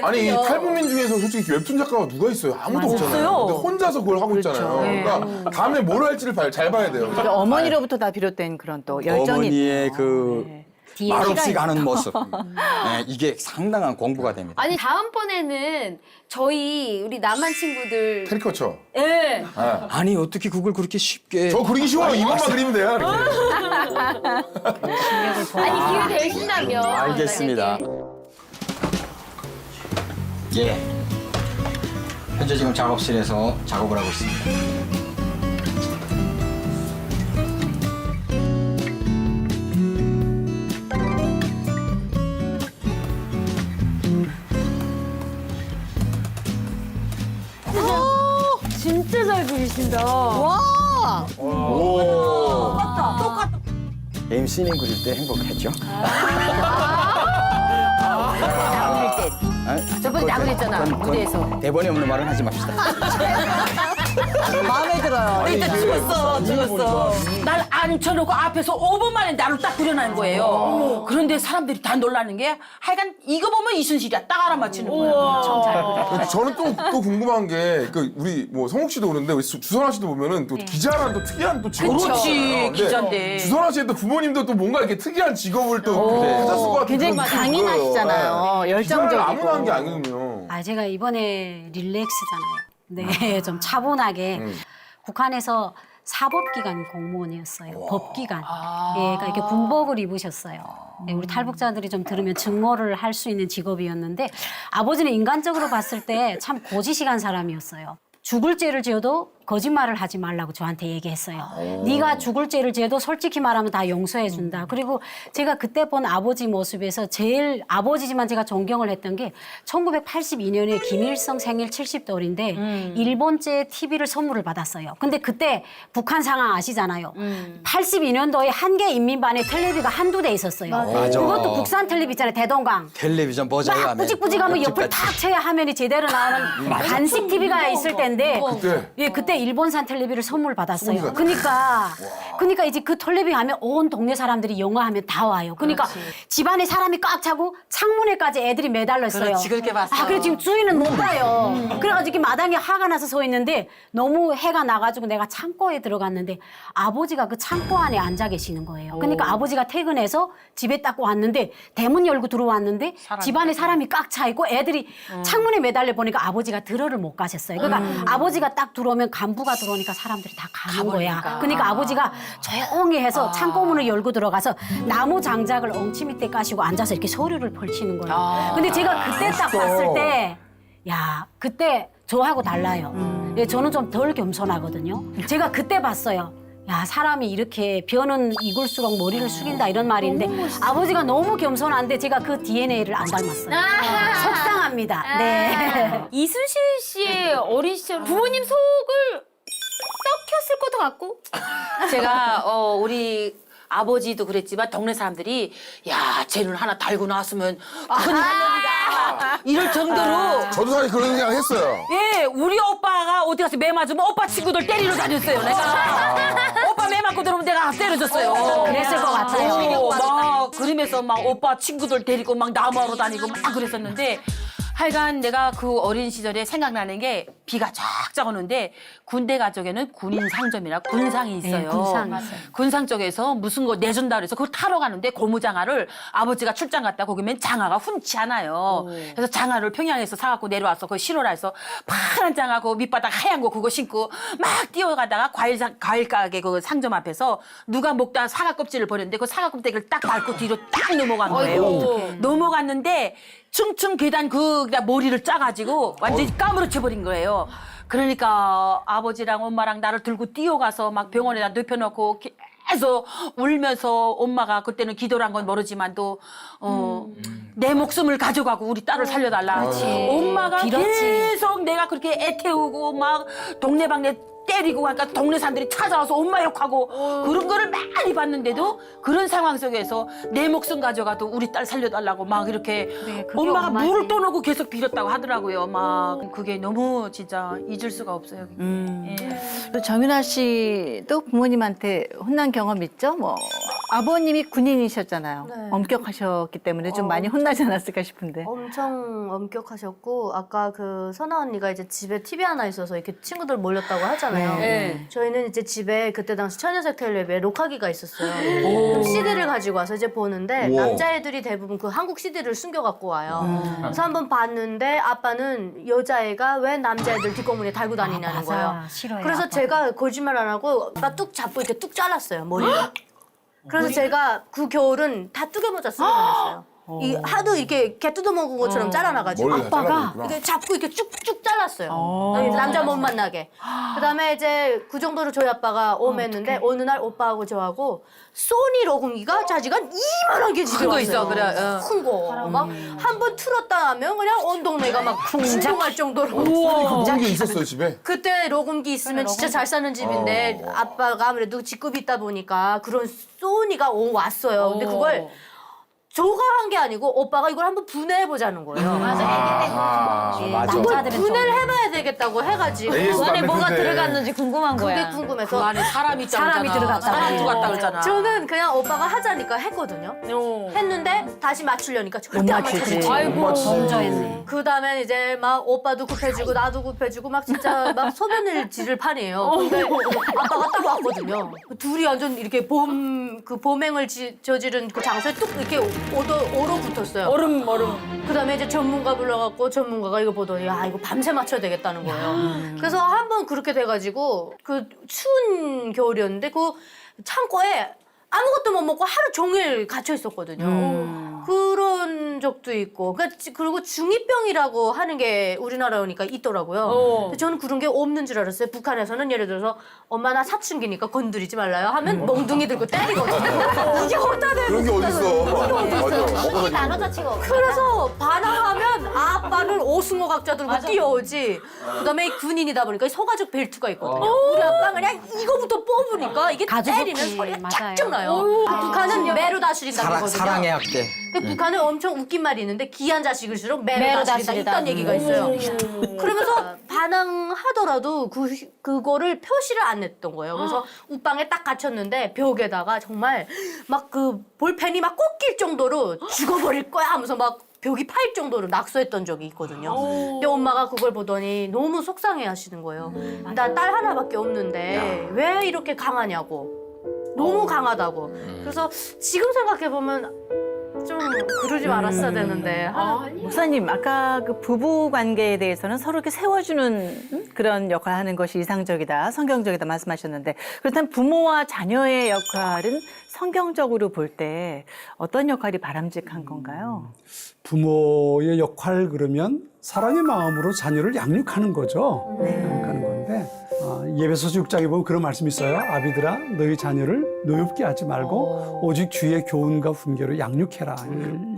아니 이 탈북민 중에서 솔직히 웹툰 작가가 누가 있어요? 아무도 없잖아요. 근데 혼자서 그걸 하고 있잖아요. 그러니까 다음에 뭘 할지를 잘 봐야 돼요. 그러니까 어머니로부터 다 비롯된 그런 또 열정이 어머니의 그 뒤에 말없이 시간이 가는 모습. 네, 이게 상당한 공부가 됩니다. 아니 다음번에는 우리 남한 친구들 캐리커처. 예. 아니 어떻게 그걸 그렇게 쉽게 저 그리기 쉬워요. 이것만 그리면 돼요. 아니 기회 되신다며. 알겠습니다. 예. 현재 지금 작업실에서 작업을 하고 있습니다. 진짜 잘 그리신다. 와. 똑같다. MC님 그릴 때 행복했죠? 저번에 나 그랬잖아, 무대에서. 대본에 없는 말은 하지 맙시다. 마음에 들어요. 일단 죽었어. 날 앉혀놓고 앞에서 5분 만에 나를 딱 그려놓은 거예요. 그런데 사람들이 다 놀라는 게 하여간 이거 보면 이순실이야. 딱 알아맞히는 거야. 저는 또 궁금한 게 우리 뭐 성욱 씨도 그런데 우리 주선아 씨도 보면은 또 기자란 또 특이한 또 직업이 그렇지, 있잖아요. 근데 기자인데. 주선아 씨의 또 부모님도 또 뭔가 이렇게 특이한 직업을 또 찾았을 것 같은 굉장히 그런 느낌이 강인하시잖아요. 들어요. 열정적이고. 기자를 아무나 한 게 아니거든요. 제가 이번에 릴렉스잖아요. 네, 좀 차분하게 북한에서 사법기관 공무원이었어요. 법기관. 예, 그러니까 이렇게 군복을 입으셨어요. 네, 우리 탈북자들이 좀 들으면 증오를 할 수 있는 직업이었는데 아버지는 인간적으로 봤을 때 참 고지식한 사람이었어요. 죽을 죄를 지어도 거짓말을 하지 말라고 저한테 얘기했어요. 네가 죽을 죄를 지어도 솔직히 말하면 다 용서해 준다. 그리고 제가 그때 본 아버지 모습에서 제일 아버지지만 제가 존경을 했던 게 1982년에 김일성 생일 70돌인데 일본제 TV를 선물을 받았어요. 근데 그때 북한 상황 아시잖아요. 82년도에 한 개 인민반에 텔레비가 한두 대 있었어요. 맞아. 그것도 국산 텔레비 있잖아요. 대동강. 텔레비전 버자요 막 뿌직뿌직하면 옆을 탁 쳐야 화면이 제대로 나오는 간식 TV가 있을 때인데 그때? 예, 그때 일본산 텔레비를 선물 받았어요. 그러니까 이제 그 텔레비 하면 온 동네 사람들이 영화 하면 다 와요. 그러니까 집안에 사람이 꽉 차고 창문에까지 애들이 매달려 있어요. 그렇지, 그렇게 봤어. 아, 그래 지금 주인은 못 봐요. 그래가지고 이렇게 마당에 화가 나서 서 있는데 너무 해가 나가지고 내가 창고에 들어갔는데 아버지가 그 창고 안에 앉아 계시는 거예요. 그러니까 아버지가 퇴근해서 집에 딱 왔는데 대문 열고 들어왔는데 집안에 사람이 꽉 차 있고 애들이 창문에 매달려 보니까 아버지가 들어를 못 가셨어요. 그러니까 아버지가 딱 들어오면 간부가 들어오니까 사람들이 다 가는 거야. 그러니까 아버지가 조용히 해서 창고 문을 열고 들어가서 나무 장작을 엉치 밑에 까시고 앉아서 이렇게 서류를 펼치는 거예요. 근데 제가 그때 딱 봤을 때 야, 그때 저하고 달라요. 예, 저는 좀 덜 겸손하거든요. 제가 그때 봤어요. 야, 사람이 이렇게 벼는 익을수록 머리를 숙인다 이런 말이 있는데 아버지가 너무 겸손한데 제가 그 DNA를 안 닮았어요. 속상합니다. 네. 이순실 씨의 어린 시절 부모님 속을 썩혔을 것도 같고. 제가 우리 아버지도 그랬지만 동네 사람들이 야 쟤는 하나 달고 나왔으면 큰 할머니다 이럴 정도로 저도 사실 그런 생각 했어요. 예 우리 오빠가 어디 가서 매 맞으면 오빠 친구들 때리러 다녔어요 내가 오빠 매 맞고 들어오면 내가 때려줬어요. 그랬을 것 같아요. 막 그러면서 막 오빠 친구들 데리고 막 나무하러 다니고 막 그랬었는데 하여간 내가 그 어린 시절에 생각나는 게 비가 쫙쫙 오는데 군대 가족에는 군인 상점이라 군상이 있어요. 네, 군상 있어요. 군상 쪽에서 무슨 거 내준다 그래서 그걸 타러 가는데 고무장화를 아버지가 출장 갔다 거기면 장화가 훈치 않아요. 그래서 장화를 평양에서 사갖고 내려와서 그거 신으라 해서 파란 장화 그 밑바닥 하얀 거 그거 신고 막 뛰어가다가 과일 가게 그 상점 앞에서 누가 먹다 사과 껍질을 버렸는데 그 사과 껍데기를 딱 밟고 뒤로 딱 넘어간 거예요. 넘어갔는데 층층 계단 그냥 머리를 짜가지고 완전히 까무러쳐버린 거예요. 그러니까 아버지랑 엄마랑 나를 들고 뛰어가서 막 병원에다 눕혀놓고 계속 울면서 엄마가 그때는 기도를 한 건 모르지만도 내 목숨을 가져가고 우리 딸을 살려달라. 엄마가 계속 내가 그렇게 애태우고 막 동네방네 때리고 하니까 동네 사람들이 찾아와서 엄마 욕하고 그런 거를 많이 봤는데도 그런 상황 속에서 내 목숨 가져가도 우리 딸 살려달라고 막 이렇게 엄마가 물을 떠놓고 계속 빌었다고 하더라고요. 막 그게 너무 진짜 잊을 수가 없어요. 예. 또 정윤아 씨도 부모님한테 혼난 경험 있죠? 뭐 아버님이 군인이셨잖아요. 네. 엄격하셨기 때문에 좀 많이 혼나지 않았을까 싶은데. 엄청 엄격하셨고 아까 그 선아 언니가 이제 집에 TV 하나 있어서 이렇게 친구들 몰렸다고 하잖아요. 네. 저희는 이제 집에 그때 당시 천연색 텔레비에 녹화기가 있었어요. 그럼 CD를 가지고 와서 이제 보는데 우와. 남자애들이 대부분 그 한국 CD를 숨겨 갖고 와요. 그래서 한번 봤는데 아빠는 여자애가 왜 남자애들 뒷공문에 달고 다니냐는 거예요. 싫어요. 그래서 아빠도. 제가 거짓말 안 하고 아빠 뚝 잡고 이렇게 뚝 잘랐어요 머리를. 그래서 제가 그 겨울은 다 뚜겨모자 쓰고 다녔어요. 이 하도 이렇게 개 뜯어먹은 것처럼 잘라놔가지고 머리를 다 아빠가 잘라버렸구나. 이렇게 잡고 이렇게 쭉쭉 잘랐어요. 남자 못 만나게. 그다음에 이제 그 정도로 저희 아빠가 오했는데 어느 날 오빠하고 저하고 소니 로공기가 자지간 이만한 게 집에 큰 거 왔어요. 있어, 그래, 큰 거. 막 한 번 틀었다 하면 그냥 온 동네가 막 진동할 정도로. 그런 게 있었어요 집에. 그때 로공기 있으면 진짜 잘 사는 집인데 아빠가 아무래도 직급이 있다 보니까 그런 소니가 왔어요. 근데 그걸 저가 한 게 아니고 오빠가 이걸 한번 분해해 보자는 거예요. 맞아. 그걸 분해를 해봐야 되겠다고 해가지고 AS 도 안 안에 뭐가 됐는데. 들어갔는지 궁금한 그게 거야. 궁금해서 그 안에 사람이 사람이 들어갔다. 사람 들어갔다 그러잖아. 저는 그냥 오빠가 하자니까 했거든요. 했는데 다시 맞추려니까 절대 안 맞춰지지. 범죄했네. 그 다음에 이제 막 오빠도 급해지고 나도 급해지고 막 진짜 막 소변을 지를 판이에요. 근데 아빠가 딱 왔거든요. 둘이 완전 이렇게 범행을 저지른 그 장소에 뚝 이렇게 얼어붙었어요. 얼음. 그 다음에 이제 전문가 불러갖고 전문가가 이거 보더니 야 이거 밤새 맞춰야 되겠다는 거예요. 그래서 한번 그렇게 돼가지고 그 추운 겨울이었는데 그 창고에 아무것도 못 먹고 하루 종일 갇혀 있었거든요. 그런 적도 있고. 그리고 중2병이라고 하는 게 우리나라에 오니까 있더라고요. 근데 저는 그런 게 없는 줄 알았어요. 북한에서는 예를 들어서 엄마 나 사춘기니까 건드리지 말라요 하면 멍둥이 들고 때리거든요. 이게 어디다 대고 그런 게 어딨어. 맞아. 먹고 다니는 그래서 반항하면 아빠는 오승호 각자 들고 뛰어오지. 그다음에 군인이다 보니까 소가죽 벨트가 있거든요. 우리 아빠 그냥 이거부터 뽑으니까 이게 때리면 소리가 쫙쫙 나요. 북한은 매로 다스린다거든요. 사랑의 학대. 북한에 엄청 웃긴 말이 있는데 귀한 자식일수록 매로 매로 다스린다 다스리다. 이딴 얘기가 있어요. 그러면서 반항하더라도 그거를 표시를 안 냈던 거예요. 그래서 웃방에 딱 갇혔는데 벽에다가 정말 막 그 볼펜이 막 꽂힐 정도로 죽어버릴 거야 하면서 막 벽이 파일 정도로 낙서했던 적이 있거든요. 근데 엄마가 그걸 보더니 너무 속상해 하시는 거예요. 나 딸 하나밖에 없는데 왜 이렇게 강하냐고. 너무 강하다고. 그래서 지금 생각해보면 좀 그러지 말았어야 되는데. 목사님, 아까 그 부부 관계에 대해서는 서로 이렇게 세워주는 그런 역할을 하는 것이 이상적이다, 성경적이다 말씀하셨는데, 그렇다면 부모와 자녀의 역할은 성경적으로 볼 때 어떤 역할이 바람직한 건가요? 부모의 역할 그러면 사랑의 마음으로 자녀를 양육하는 거죠. 양육하는 건데 예배소서 6장에 보면 그런 말씀이 있어요. 아비들아 너희 자녀를 노엽게 하지 말고 오직 주의 교훈과 훈계로 양육해라.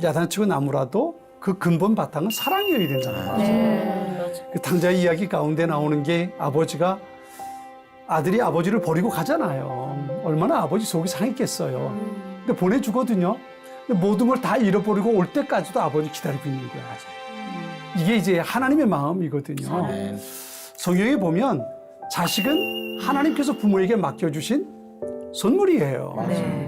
야단치고 나무라도 그 근본 바탕은 사랑이어야 된다는 거죠. 그 당자의 이야기 가운데 나오는 게 아버지가 아들이 아버지를 버리고 가잖아요. 얼마나 아버지 속이 상했겠어요. 근데 보내주거든요. 근데 모든 걸 다 잃어버리고 올 때까지도 아버지 기다리고 있는 거야. 이게 이제 하나님의 마음이거든요. 성경에 보면 자식은 하나님께서 부모에게 맡겨주신 선물이에요.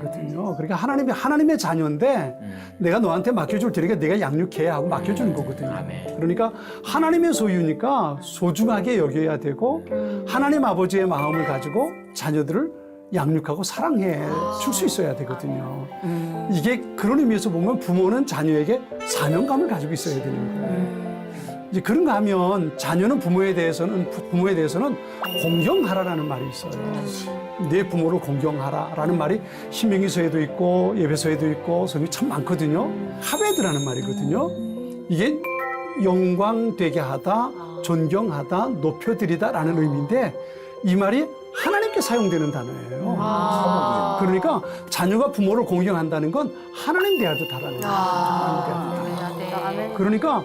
거든요. 그러니까 하나님의 자녀인데 내가 너한테 맡겨줄 테니까 내가 양육해야 하고 맡겨주는 거거든요. 그러니까 하나님의 소유니까 소중하게 여겨야 되고 하나님 아버지의 마음을 가지고 자녀들을 양육하고 사랑해 줄 수 있어야 되거든요. 이게 그런 의미에서 보면 부모는 자녀에게 사명감을 가지고 있어야 되는 거예요. 이제 그런가 하면 자녀는 부모에 대해서는 공경하라라는 말이 있어요. 내 부모를 공경하라라는 말이 신명기서에도 있고 예배서에도 있고 성경이 참 많거든요. 하베드라는 말이거든요. 이게 영광되게 하다, 존경하다, 높여드리다라는 의미인데 이 말이 하나님께 사용되는 단어예요. 그러니까 자녀가 부모를 공경한다는 건 하나님 대하듯 하라는 거예요. 그러니까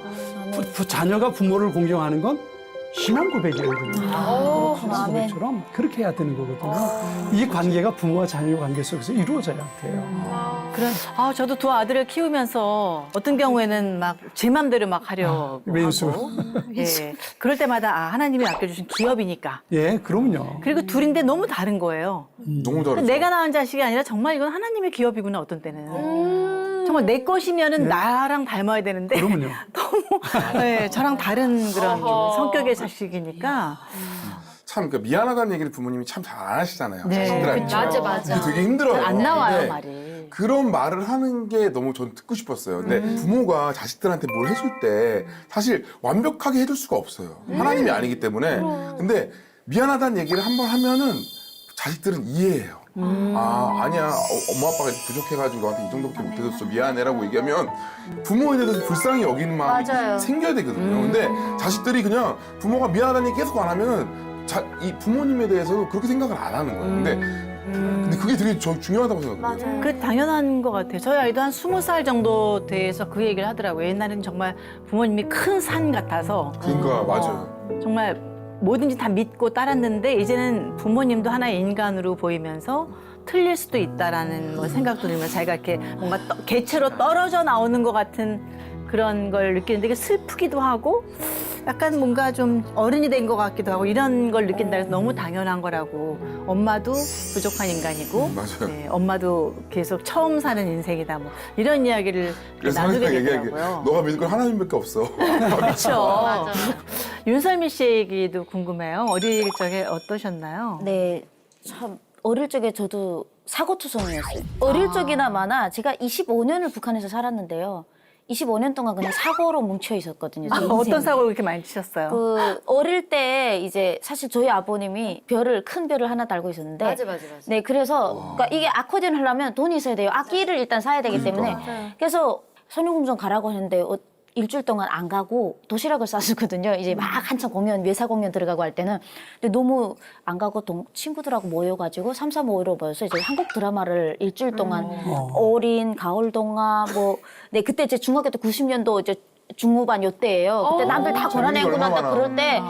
자녀가 부모를 공경하는 건 신앙 고백이에요. 그것처럼 그렇게 해야 되는 거거든요. 이 관계가 부모와 자녀의 관계 속에서 이루어져야 돼요. 저도 두 아들을 키우면서 어떤 경우에는 막 제 맘대로 막 하려고 왼수. 하고. 예. 그럴 때마다 하나님이 맡겨주신 기업이니까. 예, 그럼요. 그리고 둘인데 너무 다른 거예요. 너무 다르죠. 내가 낳은 자식이 아니라 정말 이건 하나님의 기업이구나 어떤 때는. 정말 내 것이면은 나랑 닮아야 되는데 그러면요. 너무 저랑 다른 그런 성격의 자식이니까. 참 그러니까 미안하다는 얘기를 부모님이 참 잘 안 하시잖아요. 네, 자식들한테. 맞아. 그게 되게 힘들어요. 안 나와요, 근데 말이. 그런 말을 하는 게 너무 전 듣고 싶었어요. 근데 부모가 자식들한테 뭘 해줄 때 사실 완벽하게 해줄 수가 없어요. 하나님이 아니기 때문에. 근데 미안하다는 얘기를 한번 하면은 자식들은 이해해요. 아니야. 엄마 아빠가 부족해가지고 너한테 이 정도밖에 못 해줬어. 미안해라고 얘기하면 부모에 대해서 불쌍히 여기는 마음이 생겨야 되거든요. 근데 자식들이 그냥 부모가 미안하다는 얘기 계속 안 하면은 이 부모님에 대해서도 그렇게 생각을 안 하는 거예요. 근데 그게 되게 중요하다고 생각해요. 그 당연한 것 같아요. 저희 아이도 한 20살 정도 돼서 그 얘기를 하더라고요. 옛날에는 정말 부모님이 큰 산 같아서 그러니까 맞아요. 정말 뭐든지 다 믿고 따랐는데 이제는 부모님도 하나의 인간으로 보이면서 틀릴 수도 있다라는 뭐 생각도 들면서 자기가 이렇게 뭔가 개체로 떨어져 나오는 것 같은 그런 걸 느끼는데 이게 슬프기도 하고 약간 뭔가 좀 어른이 된 것 같기도 하고 이런 걸 느낀다 해서 너무 당연한 거라고. 엄마도 부족한 인간이고 맞아요. 엄마도 계속 처음 사는 인생이다 뭐 이런 이야기를 그래서 나누게 항상 얘기하게 되더라고요. 너가 믿을 건 하나님밖에 없어. 그렇죠. 윤설미 씨 얘기도 궁금해요. 어릴 적에 어떠셨나요? 네, 참 어릴 적에 저도 사고투성이었어요. 어릴 적이나마나 제가 25년을 북한에서 살았는데요. 25년 동안 그냥 사고로 뭉쳐 있었거든요. 제 어떤 인생이. 사고를 그렇게 많이 치셨어요? 그 어릴 때 이제 사실 저희 아버님이 큰 별을 하나 달고 있었는데 맞아. 네, 그래서 그러니까 이게 아코디언 하려면 돈이 있어야 돼요. 악기를 일단 사야 되기 때문에 그래서 선용공전 가라고 했는데 일주일 동안 안 가고 도시락을 싸주거든요. 이제 막 한참 외사 공연 들어가고 할 때는. 근데 너무 안 가고 친구들하고 모여가지고 3, 4, 5로 모여서 이제 한국 드라마를 일주일 동안 어린, 가을동화 네, 그때 이제 중학교 때 90년도 이제 중후반 요때예요. 그때 남들 다 고난행군 얼마나 한다 그럴 때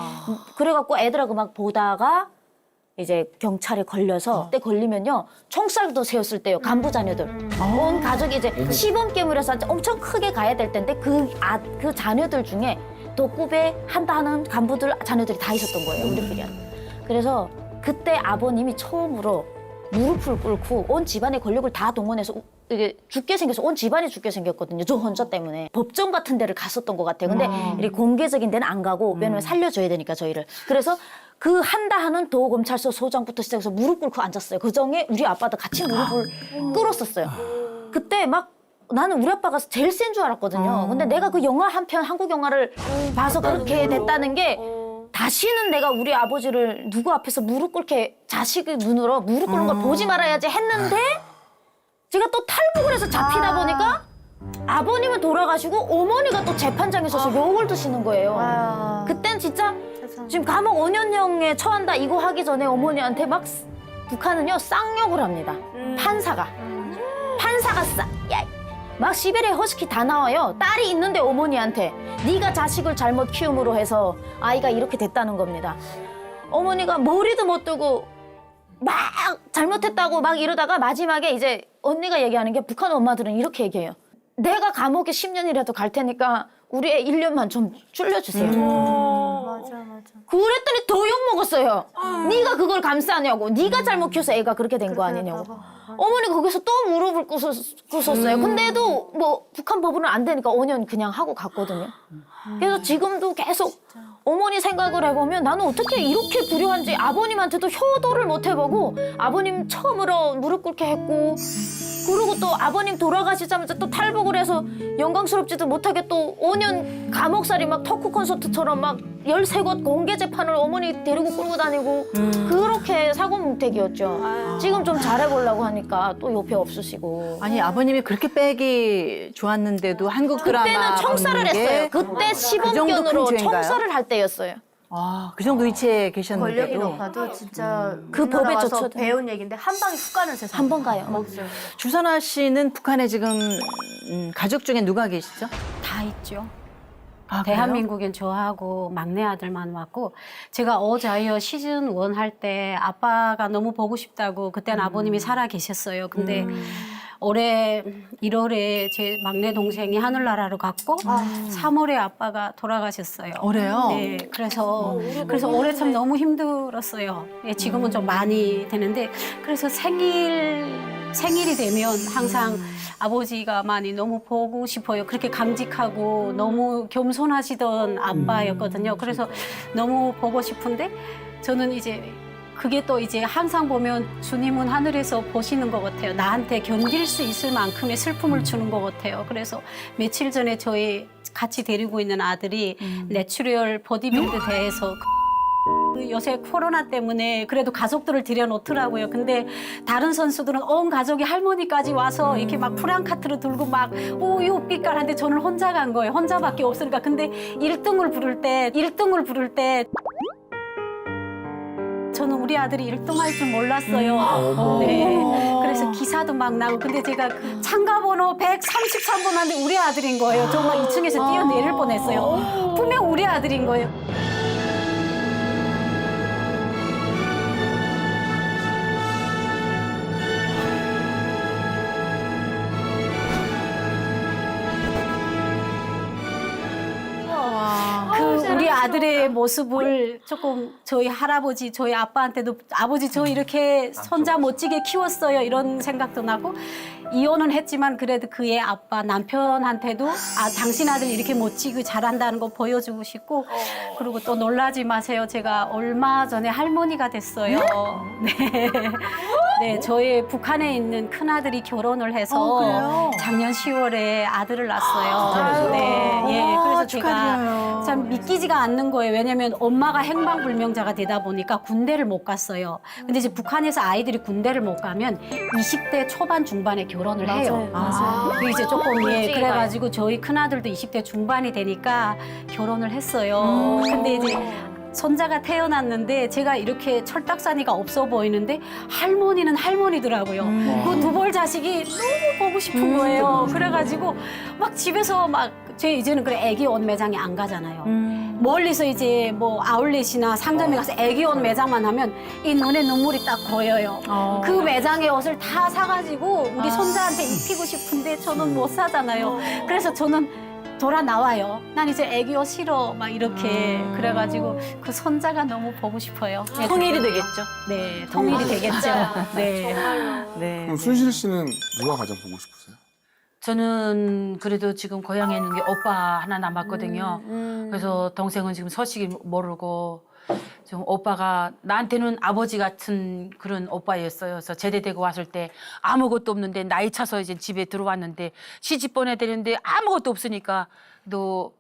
그래갖고 애들하고 막 보다가 이제 경찰에 걸려서 그때 걸리면요 총살도 세웠을 때요 간부 자녀들 온 가족이 이제 시범 깨물어서 엄청 크게 가야 될 텐데 그 자녀들 중에 독구배 한다 하는 간부들 자녀들이 다 있었던 거예요 우리들이. 그래서 그때 아버님이 처음으로 무릎을 꿇고 온 집안의 권력을 다 동원해서 이게 죽게 생겨서 온 집안이 죽게 생겼거든요. 저 혼자 때문에. 법정 같은 데를 갔었던 것 같아요. 근데 이렇게 공개적인 데는 안 가고 왜냐면 살려줘야 되니까 저희를. 그래서 그 한다 하는 도검찰서 소장부터 시작해서 무릎 꿇고 앉았어요. 그중에 우리 아빠도 같이 무릎을 꿇었었어요. 그때 막 나는 우리 아빠가 제일 센 줄 알았거든요. 근데 내가 그 영화 한 편 한국 영화를 봐서 그렇게 됐다는 게 다시는 내가 우리 아버지를 누구 앞에서 무릎 꿇게 자식의 눈으로 무릎 꿇는 걸 보지 말아야지 했는데 제가 또 탈북을 해서 잡히다 보니까 아버님은 돌아가시고 어머니가 또 재판장에 서서 욕을 드시는 거예요. 그땐 진짜 지금 감옥 5년형에 처한다 이거 하기 전에 어머니한테 막 북한은요 쌍욕을 합니다. 판사가 막 시베리아 허스키 다 나와요. 딸이 있는데 어머니한테 네가 자식을 잘못 키움으로 해서 아이가 이렇게 됐다는 겁니다. 어머니가 머리도 못 뜨고 막 잘못했다고 막 이러다가 마지막에 이제 언니가 얘기하는 게 북한 엄마들은 이렇게 얘기해요. 내가 감옥에 10년이라도 갈 테니까 우리 애 1년만 좀 줄여주세요. 맞아. 그랬더니 더 욕먹었어요. 네가 그걸 감싸냐고. 네가 잘못 키워서 애가 그렇게 된 거 아니냐고. 어머니가 거기서 또 무릎을 꿇었어요. 근데도 뭐 북한 법으로는 안 되니까 5년 그냥 하고 갔거든요. 그래서 지금도 계속 어머니 생각을 해보면 나는 어떻게 이렇게 불효한지 아버님한테도 효도를 못 해보고 아버님 처음으로 무릎 꿇게 했고 그리고 또 아버님 돌아가시자마자 또 탈북을 해서 영광스럽지도 못하게 또 5년 감옥살이 막 토크 콘서트처럼 막 13곳 공개 재판을 어머니 데리고 끌고 다니고 그렇게 사고뭉택이었죠. 지금 좀 잘해보려고 하니까 또 옆에 없으시고. 아니 아버님이 그렇게 빼기 좋았는데도 한국 드라마 그때는 청사를 보는 게 했어요. 그때 시범견으로 그 정도 큰 청사를 할 때였어요. 아, 그 정도 위치에 권력이 계셨는데도 높아도 진짜 그 우리나라 법에 와서 젖혀도 배운 얘기인데 한 방에 훅 가는 세상. 한 번 가요. 없어요. 주선아 씨는 북한에 지금 가족 중에 누가 계시죠? 다 있죠. 아, 그래요? 대한민국엔 저하고 막내 아들만 왔고 제가 어자이어 시즌 1 할 때 아빠가 너무 보고 싶다고 그때는 아버님이 살아 계셨어요. 근데 올해 1월에 제 막내 동생이 하늘나라로 갔고 3월에 아빠가 돌아가셨어요. 올해요? 네, 그래서 올해 참 너무 힘들었어요. 예, 지금은 좀 많이 되는데 그래서 생일이 되면 항상 아버지가 많이 너무 보고 싶어요. 그렇게 강직하고 너무 겸손하시던 아빠였거든요. 그래서 너무 보고 싶은데 저는 이제 그게 또 이제 항상 보면 주님은 하늘에서 보시는 것 같아요. 나한테 견딜 수 있을 만큼의 슬픔을 주는 것 같아요. 그래서 며칠 전에 저희 같이 데리고 있는 아들이 내추럴 보디빌드 대회에서 요새 코로나 때문에 그래도 가족들을 들여놓더라고요. 근데 다른 선수들은 온 가족이 할머니까지 와서 이렇게 막 프랑카트로 들고 막 우유 빛깔한데 저는 혼자 간 거예요. 혼자밖에 없으니까. 근데 1등을 부를 때 저는 우리 아들이 1등 할 줄 몰랐어요. 네. 그래서 기사도 막 나고. 근데 제가 참가번호 133번 하는데 우리 아들인 거예요. 정말 2층에서 뛰어내릴 뻔했어요. 분명 우리 아들인 거예요. 우리 아들의 모습을 조금 저희 할아버지, 저희 아빠한테도 아버지 저 이렇게 손자 멋지게 키웠어요 이런 생각도 나고 이혼은 했지만 그래도 그의 아빠 남편한테도 당신 아들 이렇게 멋지고 잘한다는 거 보여주고 싶고 그리고 또 놀라지 마세요. 제가 얼마 전에 할머니가 됐어요. 네. 네, 저희 북한에 있는 큰아들이 결혼을 해서 작년 10월에 아들을 낳았어요. 네, 예, 그래서 제가 참 믿기지가 않는 거예요. 왜냐면 엄마가 행방불명자가 되다 보니까 군대를 못 갔어요. 근데 이제 북한에서 아이들이 군대를 못 가면 20대 초반 중반에 결혼을 해요. 그리고 이제 조금 그래가지고 저희 큰아들도 20대 중반이 되니까 결혼을 했어요. 근데 이제 손자가 태어났는데 제가 이렇게 철딱서니가 없어 보이는데 할머니는 할머니더라고요. 그 두 벌 자식이 너무 보고 싶은 거예요. 그래가지고 막 집에서 막 제 이제는 그래 애기 옷 매장에 안 가잖아요. 멀리서 이제 뭐 아울렛이나 상점에 가서 애기 옷 매장만 하면 이 눈에 눈물이 딱 고여요. 그 매장의 옷을 다 사가지고 우리 손자한테 입히고 싶은데 저는 못 사잖아요. 그래서 저는 돌아 나와요. 난 이제 애기 옷 싫어 막 이렇게 그래가지고 그 손자가 너무 보고 싶어요. 통일이 되겠죠. 네, 통일이 되겠죠. 네. 네. 그럼 순실 씨는 누가 가장 보고 싶으세요? 저는 그래도 지금 고향에 있는 게 오빠 하나 남았거든요. 그래서 동생은 지금 소식이 모르고 지금 오빠가 나한테는 아버지 같은 그런 오빠였어요. 그래서 제대되고 왔을 때 아무것도 없는데 나이 차서 이제 집에 들어왔는데 시집 보내야 되는데 아무것도 없으니까 또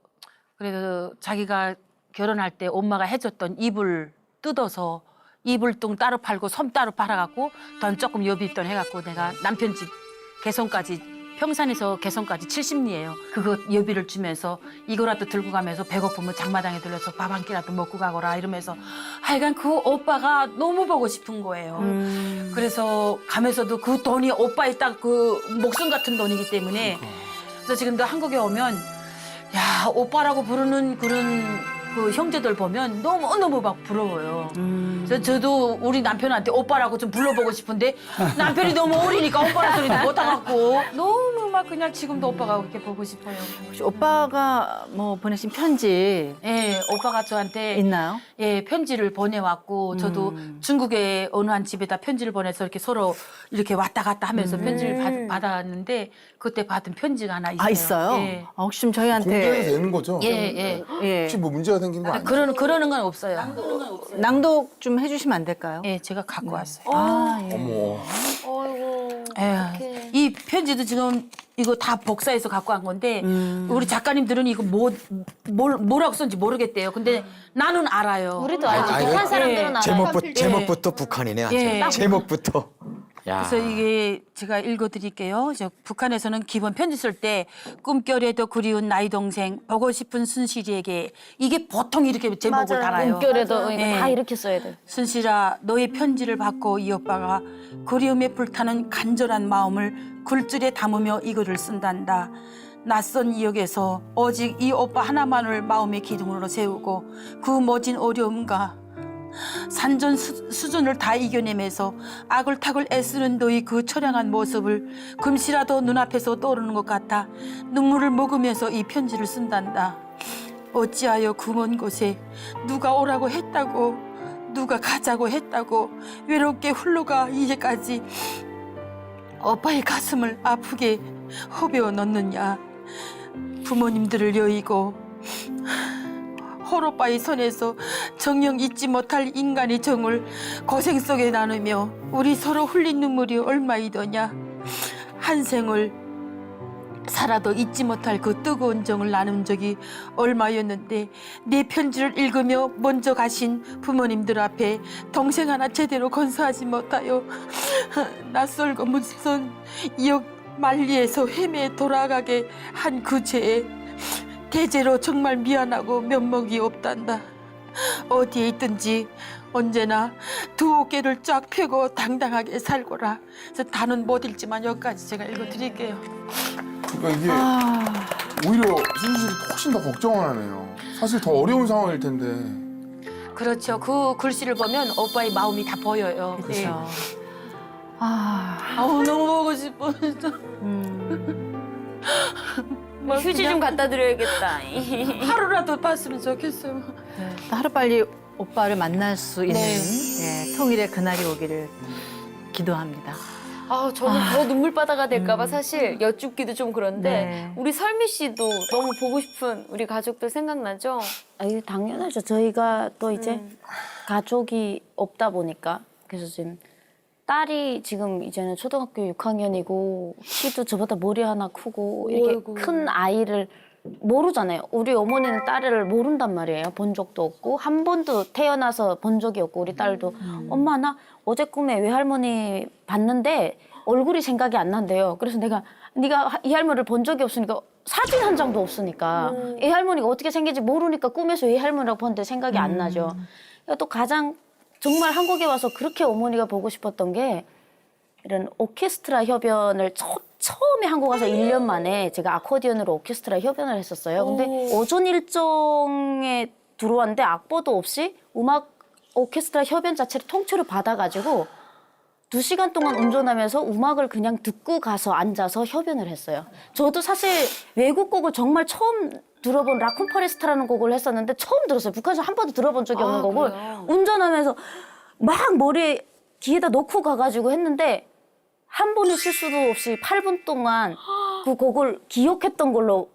그래도 자기가 결혼할 때 엄마가 해줬던 이불 뜯어서 이불통 따로 팔고 섬 따로 팔아갖고 돈 조금 여윳돈 해갖고 내가 남편 집 개성까지 평산에서 개성까지 70리예요. 그거 여비를 주면서 이거라도 들고 가면서 배고프면 장마당에 들려서 밥 한 끼라도 먹고 가거라 이러면서 하여간 그 오빠가 너무 보고 싶은 거예요. 그래서 가면서도 그 돈이 오빠의 딱 그 목숨 같은 돈이기 때문에 그래서 지금도 한국에 오면 야 오빠라고 부르는 그런 그 형제들 보면 너무너무 막 부러워요. 그래서 저도 우리 남편한테 오빠라고 좀 불러보고 싶은데 남편이 너무 어리니까 오빠라 소리도 못하겠고 너무 막 그냥 지금도 오빠가 그렇게 보고 싶어요. 혹시 오빠가 뭐 보내신 편지 예, 오빠가 저한테 있나요? 예, 편지를 보내왔고 저도 중국의 어느 한 집에다 편지를 보내서 이렇게 서로 이렇게 왔다 갔다 하면서 편지를 받았는데 그때 받은 편지가 하나 있어요. 아, 있어요? 예. 혹시 좀 공개해도 저희한테 되는 거죠? 예, 예. 혹시 뭐 문제가 생긴 거 아니에요? 그러는 건 없어요. 낭독 좀 해주시면 안 될까요? 예, 제가 갖고 왔어요. 아, 예. 어머. 에휴, 이 편지도 지금 이거 다 복사해서 갖고 간 건데 우리 작가님들은 이거 뭐라고 썼는지 모르겠대요. 근데 나는 알아요. 우리도 알죠. 북한 사람들은 알아요. 제목부터 북한이네. 아주. 예. 제목부터. 야. 그래서 이게 제가 읽어드릴게요. 북한에서는 기본 편지 쓸 때 꿈결에도 그리운 나이 동생 보고 싶은 순실이에게 이게 보통 이렇게 제목을 달아요. 꿈결에도 예. 다 이렇게 써야 돼. 순실아 너의 편지를 받고 이 오빠가 그리움에 불타는 간절한 마음을 글줄에 담으며 이 글을 쓴단다. 낯선 이역에서 오직 이 오빠 하나만을 마음의 기둥으로 세우고 그 모진 어려움과 산전 수준을 다 이겨내면서 아글타글 애쓰는 너의 그 처량한 모습을 금시라도 눈앞에서 떠오르는 것 같아 눈물을 머금면서 이 편지를 쓴단다. 어찌하여 그 먼 곳에 누가 오라고 했다고 누가 가자고 했다고 외롭게 훌러가 이제까지 오빠의 가슴을 아프게 허베어 넣느냐. 부모님들을 여의고 홀오빠의 손에서 정녕 잊지 못할 인간의 정을 고생 속에 나누며 우리 서로 흘린 눈물이 얼마이더냐. 한 생을 살아도 잊지 못할 그 뜨거운 정을 나눈 적이 얼마였는데 내 편지를 읽으며 먼저 가신 부모님들 앞에 동생 하나 제대로 건사하지 못하여 낯설고 무슨 역 만리에서 헤매 돌아가게 한 그 죄에 대제로 정말 미안하고 면목이 없단다. 어디에 있든지 언제나 두 어깨를 쫙 펴고 당당하게 살거라. 그래서 다는 못 읽지만 여기까지 제가 읽어드릴게요. 그러니까 이게 오히려 순실 씨를 훨씬 더 걱정을 하네요. 사실 더 어려운 상황일 텐데. 그렇죠. 그 글씨를 보면 오빠의 마음이 다 보여요. 그렇죠. 예. 아, 너무 보고 싶어. 진짜. 휴지 좀 갖다 드려야겠다. 하루라도 봤으면 좋겠어요. 네. 하루빨리 오빠를 만날 수 있는 네. 예, 통일의 그날이 오기를 기도합니다. 아, 저는 더 눈물바다가 될까봐 사실 여쭙기도 좀 그런데 네. 우리 설미 씨도 너무 보고 싶은 우리 가족들 생각나죠? 아유, 당연하죠. 저희가 또 이제 가족이 없다 보니까 그래서 지금 딸이 지금 이제는 초등학교 6학년이고 키도 저보다 머리 하나 크고 이렇게 어이구. 큰 아이를 모르잖아요. 우리 어머니는 딸을 모른단 말이에요. 본 적도 없고 한 번도 태어나서 본 적이 없고 우리 딸도 엄마 나 어제 꿈에 외할머니 봤는데 얼굴이 생각이 안 난대요. 그래서 네가 이 할머니를 본 적이 없으니까 사진 한 장도 없으니까 이 할머니가 어떻게 생긴지 모르니까 꿈에서 이 할머니라고 봤는데 생각이 안 나죠. 또 가장 정말 한국에 와서 그렇게 어머니가 보고 싶었던 게 이런 오케스트라 협연을 처음에 한국 와서 1년 만에 제가 아코디언으로 오케스트라 협연을 했었어요. 근데 오전 일정에 들어왔는데 악보도 없이 음악 오케스트라 협연 자체를 통째로 받아가지고 2시간 동안 운전하면서 음악을 그냥 듣고 가서 앉아서 협연을 했어요. 저도 사실 외국 곡을 정말 처음 들어본 라쿤파레스타라는 곡을 했었는데 처음 들었어요. 북한에서 한 번도 들어본 적이 없는 곡을 운전하면서 막 머리에 귀에다 놓고 가가지고 했는데 한 번의 실수도 없이 8분 동안 그 곡을 기억했던 걸로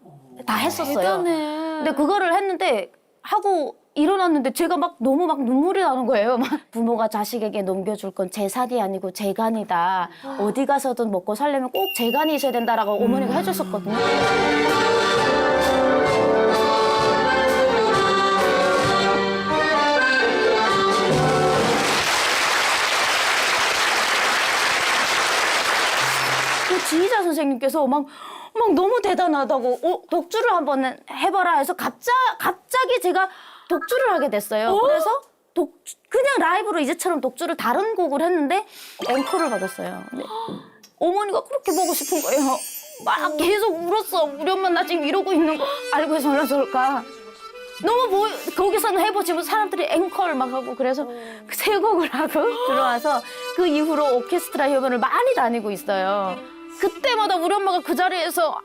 다 했었어요. 근데 그거를 했는데 하고 일어났는데 제가 막 너무 막 눈물이 나는 거예요. 막 부모가 자식에게 넘겨줄 건 재산이 아니고 재간이다. 어디 가서든 먹고 살려면 꼭 재간이 있어야 된다라고 어머니가 해줬었거든요. 그 지휘자 선생님께서 막 너무 대단하다고 독주를 한번 해봐라 해서 갑자기 제가 독주를 하게 됐어요. 그래서 그냥 라이브로 이제처럼 독주를 다른 곡을 했는데 앵콜을 받았어요. 근데 어머니가 그렇게 보고 싶은 거예요. 막 계속 울었어. 우리 엄마 나 지금 이러고 있는 거 알고 해서는 저럴까. 너무 거기서는 해보지만 사람들이 앵콜 막 하고 그래서 세 곡을 하고 들어와서 그 이후로 오케스트라 협연을 많이 다니고 있어요. 그때마다 우리 엄마가 그 자리에서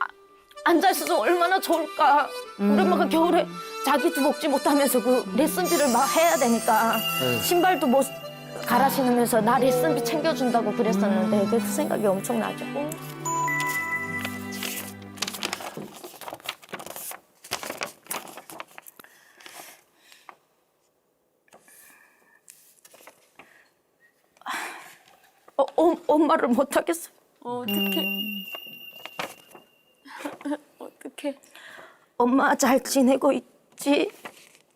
앉아있어서 얼마나 좋을까. 우리 엄마가 겨울에 자기도 먹지 못하면서 그 레슨비를 막 해야 되니까 신발도 못 갈아 신으면서 나 레슨비 챙겨준다고 그랬었는데 그 생각이 엄청 나죠. 엄마를 못 하겠어. 어떡해. 어떡해. 엄마 잘 지내고 있지?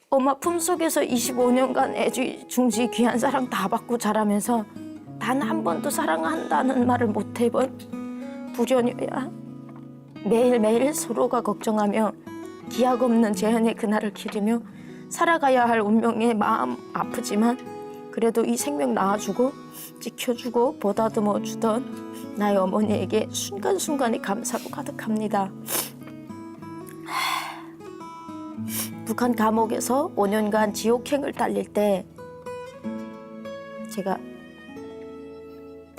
엄마 품속에서 25년간 애지 중지 귀한 사랑 다 받고 자라면서 단 한 번도 사랑한다는 말을 못 해본 불효녀야. 매일매일 서로가 걱정하며 기약 없는 재현의 그날을 기리며 살아가야 할 운명에 마음 아프지만 그래도 이 생명 낳아주고 지켜주고 보다듬어 주던 나의 어머니에게 순간순간이 감사로 가득합니다. 북한 감옥에서 5년간 지옥행을 달릴 때 제가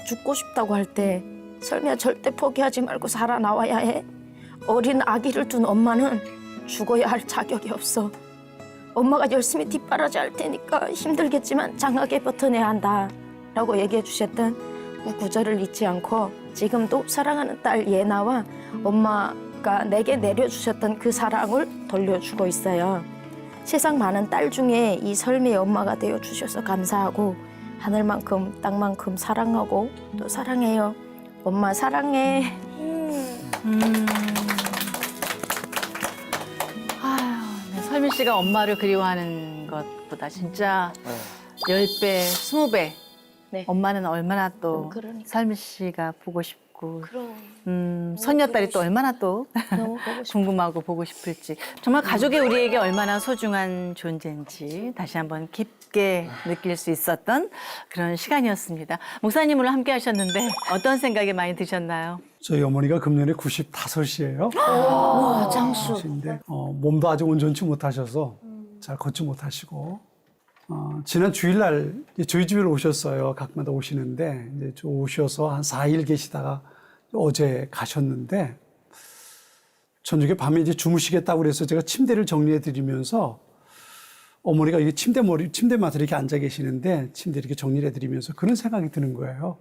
죽고 싶다고 할 때 설미야 절대 포기하지 말고 살아나와야 해. 어린 아기를 둔 엄마는 죽어야 할 자격이 없어. 엄마가 열심히 뒷바라지 할 테니까 힘들겠지만 장하게 버텨내야 한다 라고 얘기해 주셨던 그 구절을 잊지 않고 지금도 사랑하는 딸 예나와 엄마가 내게 내려주셨던 그 사랑을 돌려주고 있어요. 세상 많은 딸 중에 이 설미의 엄마가 되어주셔서 감사하고 하늘만큼 땅만큼 사랑하고 또 사랑해요. 엄마 사랑해. 설미 씨가 엄마를 그리워하는 것보다 진짜 10배, 20배 엄마는 얼마나 또 설미 씨가 보고 싶고 손녀딸이 또 얼마나 또 궁금하고 보고 싶을지 정말 가족이 우리에게 얼마나 소중한 존재인지 다시 한번 깊게 느낄 수 있었던 그런 시간이었습니다. 목사님으로 함께 하셨는데 어떤 생각이 많이 드셨나요? 저희 어머니가 금년에 95이에요. 와, 장수. 몸도 아직 온전치 못하셔서 잘 걷지 못하시고 지난 주일날 저희 집에 오셨어요. 가끔마다 오시는데 이제 오셔서 한 4일 계시다가 어제 가셨는데 저녁에 밤에 이제 주무시겠다고 그래서 제가 침대를 정리해 드리면서 어머니가 이게 침대맡에 이렇게 앉아 계시는데 침대 이렇게 정리해 드리면서 그런 생각이 드는 거예요.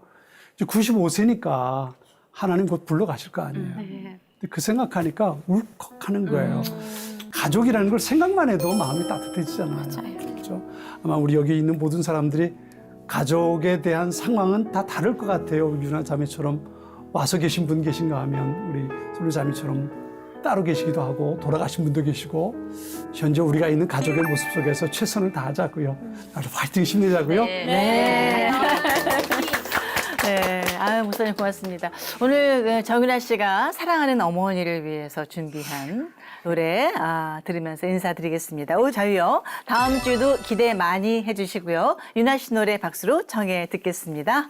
이제 95세니까 하나님 곧 불러가실 거 아니에요. 근데 그 생각하니까 울컥하는 거예요. 가족이라는 걸 생각만 해도 마음이 따뜻해지잖아요. 맞아요. 그렇죠? 아마 우리 여기 있는 모든 사람들이 가족에 대한 상황은 다 다를 것 같아요. 유나 자매처럼 와서 계신 분 계신가 하면 우리 솔로 자매처럼 따로 계시기도 하고 돌아가신 분도 계시고 현재 우리가 있는 가족의 모습 속에서 최선을 다하자고요. 아주 파이팅 힘내자고요. 네. 네, 아유, 목사님 고맙습니다. 오늘 정윤아 씨가 사랑하는 어머니를 위해서 준비한 노래 들으면서 인사드리겠습니다. 저희요 다음 주도 기대 많이 해주시고요. 윤아 씨 노래 박수로 청해 듣겠습니다.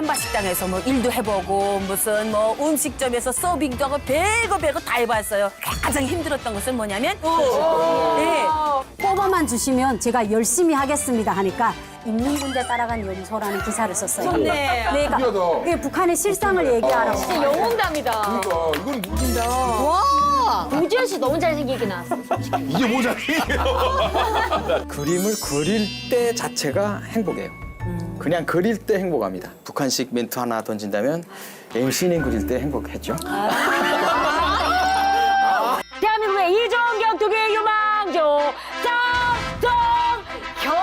한밭식당에서 뭐 일도 해보고 무슨 뭐 음식점에서 서빙도 하고 별거 다 해봤어요. 가장 힘들었던 것은 뭐냐면 네. 뽑아만 주시면 제가 열심히 하겠습니다 하니까 있는 군대 따라간 염소라는 기사를 썼어요. 좋네. 그러니까 신기하다. 그게 북한의 실상을 얘기하라고. 진짜 영웅담이다. 그러니까 이건 무슨 와, 우지현 씨 너무 잘생기게 나왔어. 이게 모자이에요. 그림을 그릴 때 자체가 행복해요. 그냥 그릴 때 행복합니다. 북한식 멘트 하나 던진다면 MC는 그릴 때 행복했죠. 대한민국의 이종경 두개 유망조 짱짱형.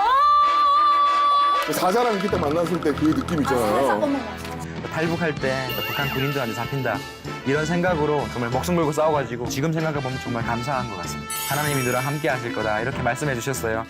사자랑 그때 만났을 때 그 느낌 있잖아요. 탈북할 때 북한 군인들한테 잡힌다 이런 생각으로 정말 목숨 걸고 싸워가지고 지금 생각해보면 정말 감사한 것 같습니다. 하나님이 너랑 함께 하실 거다 이렇게 말씀해 주셨어요.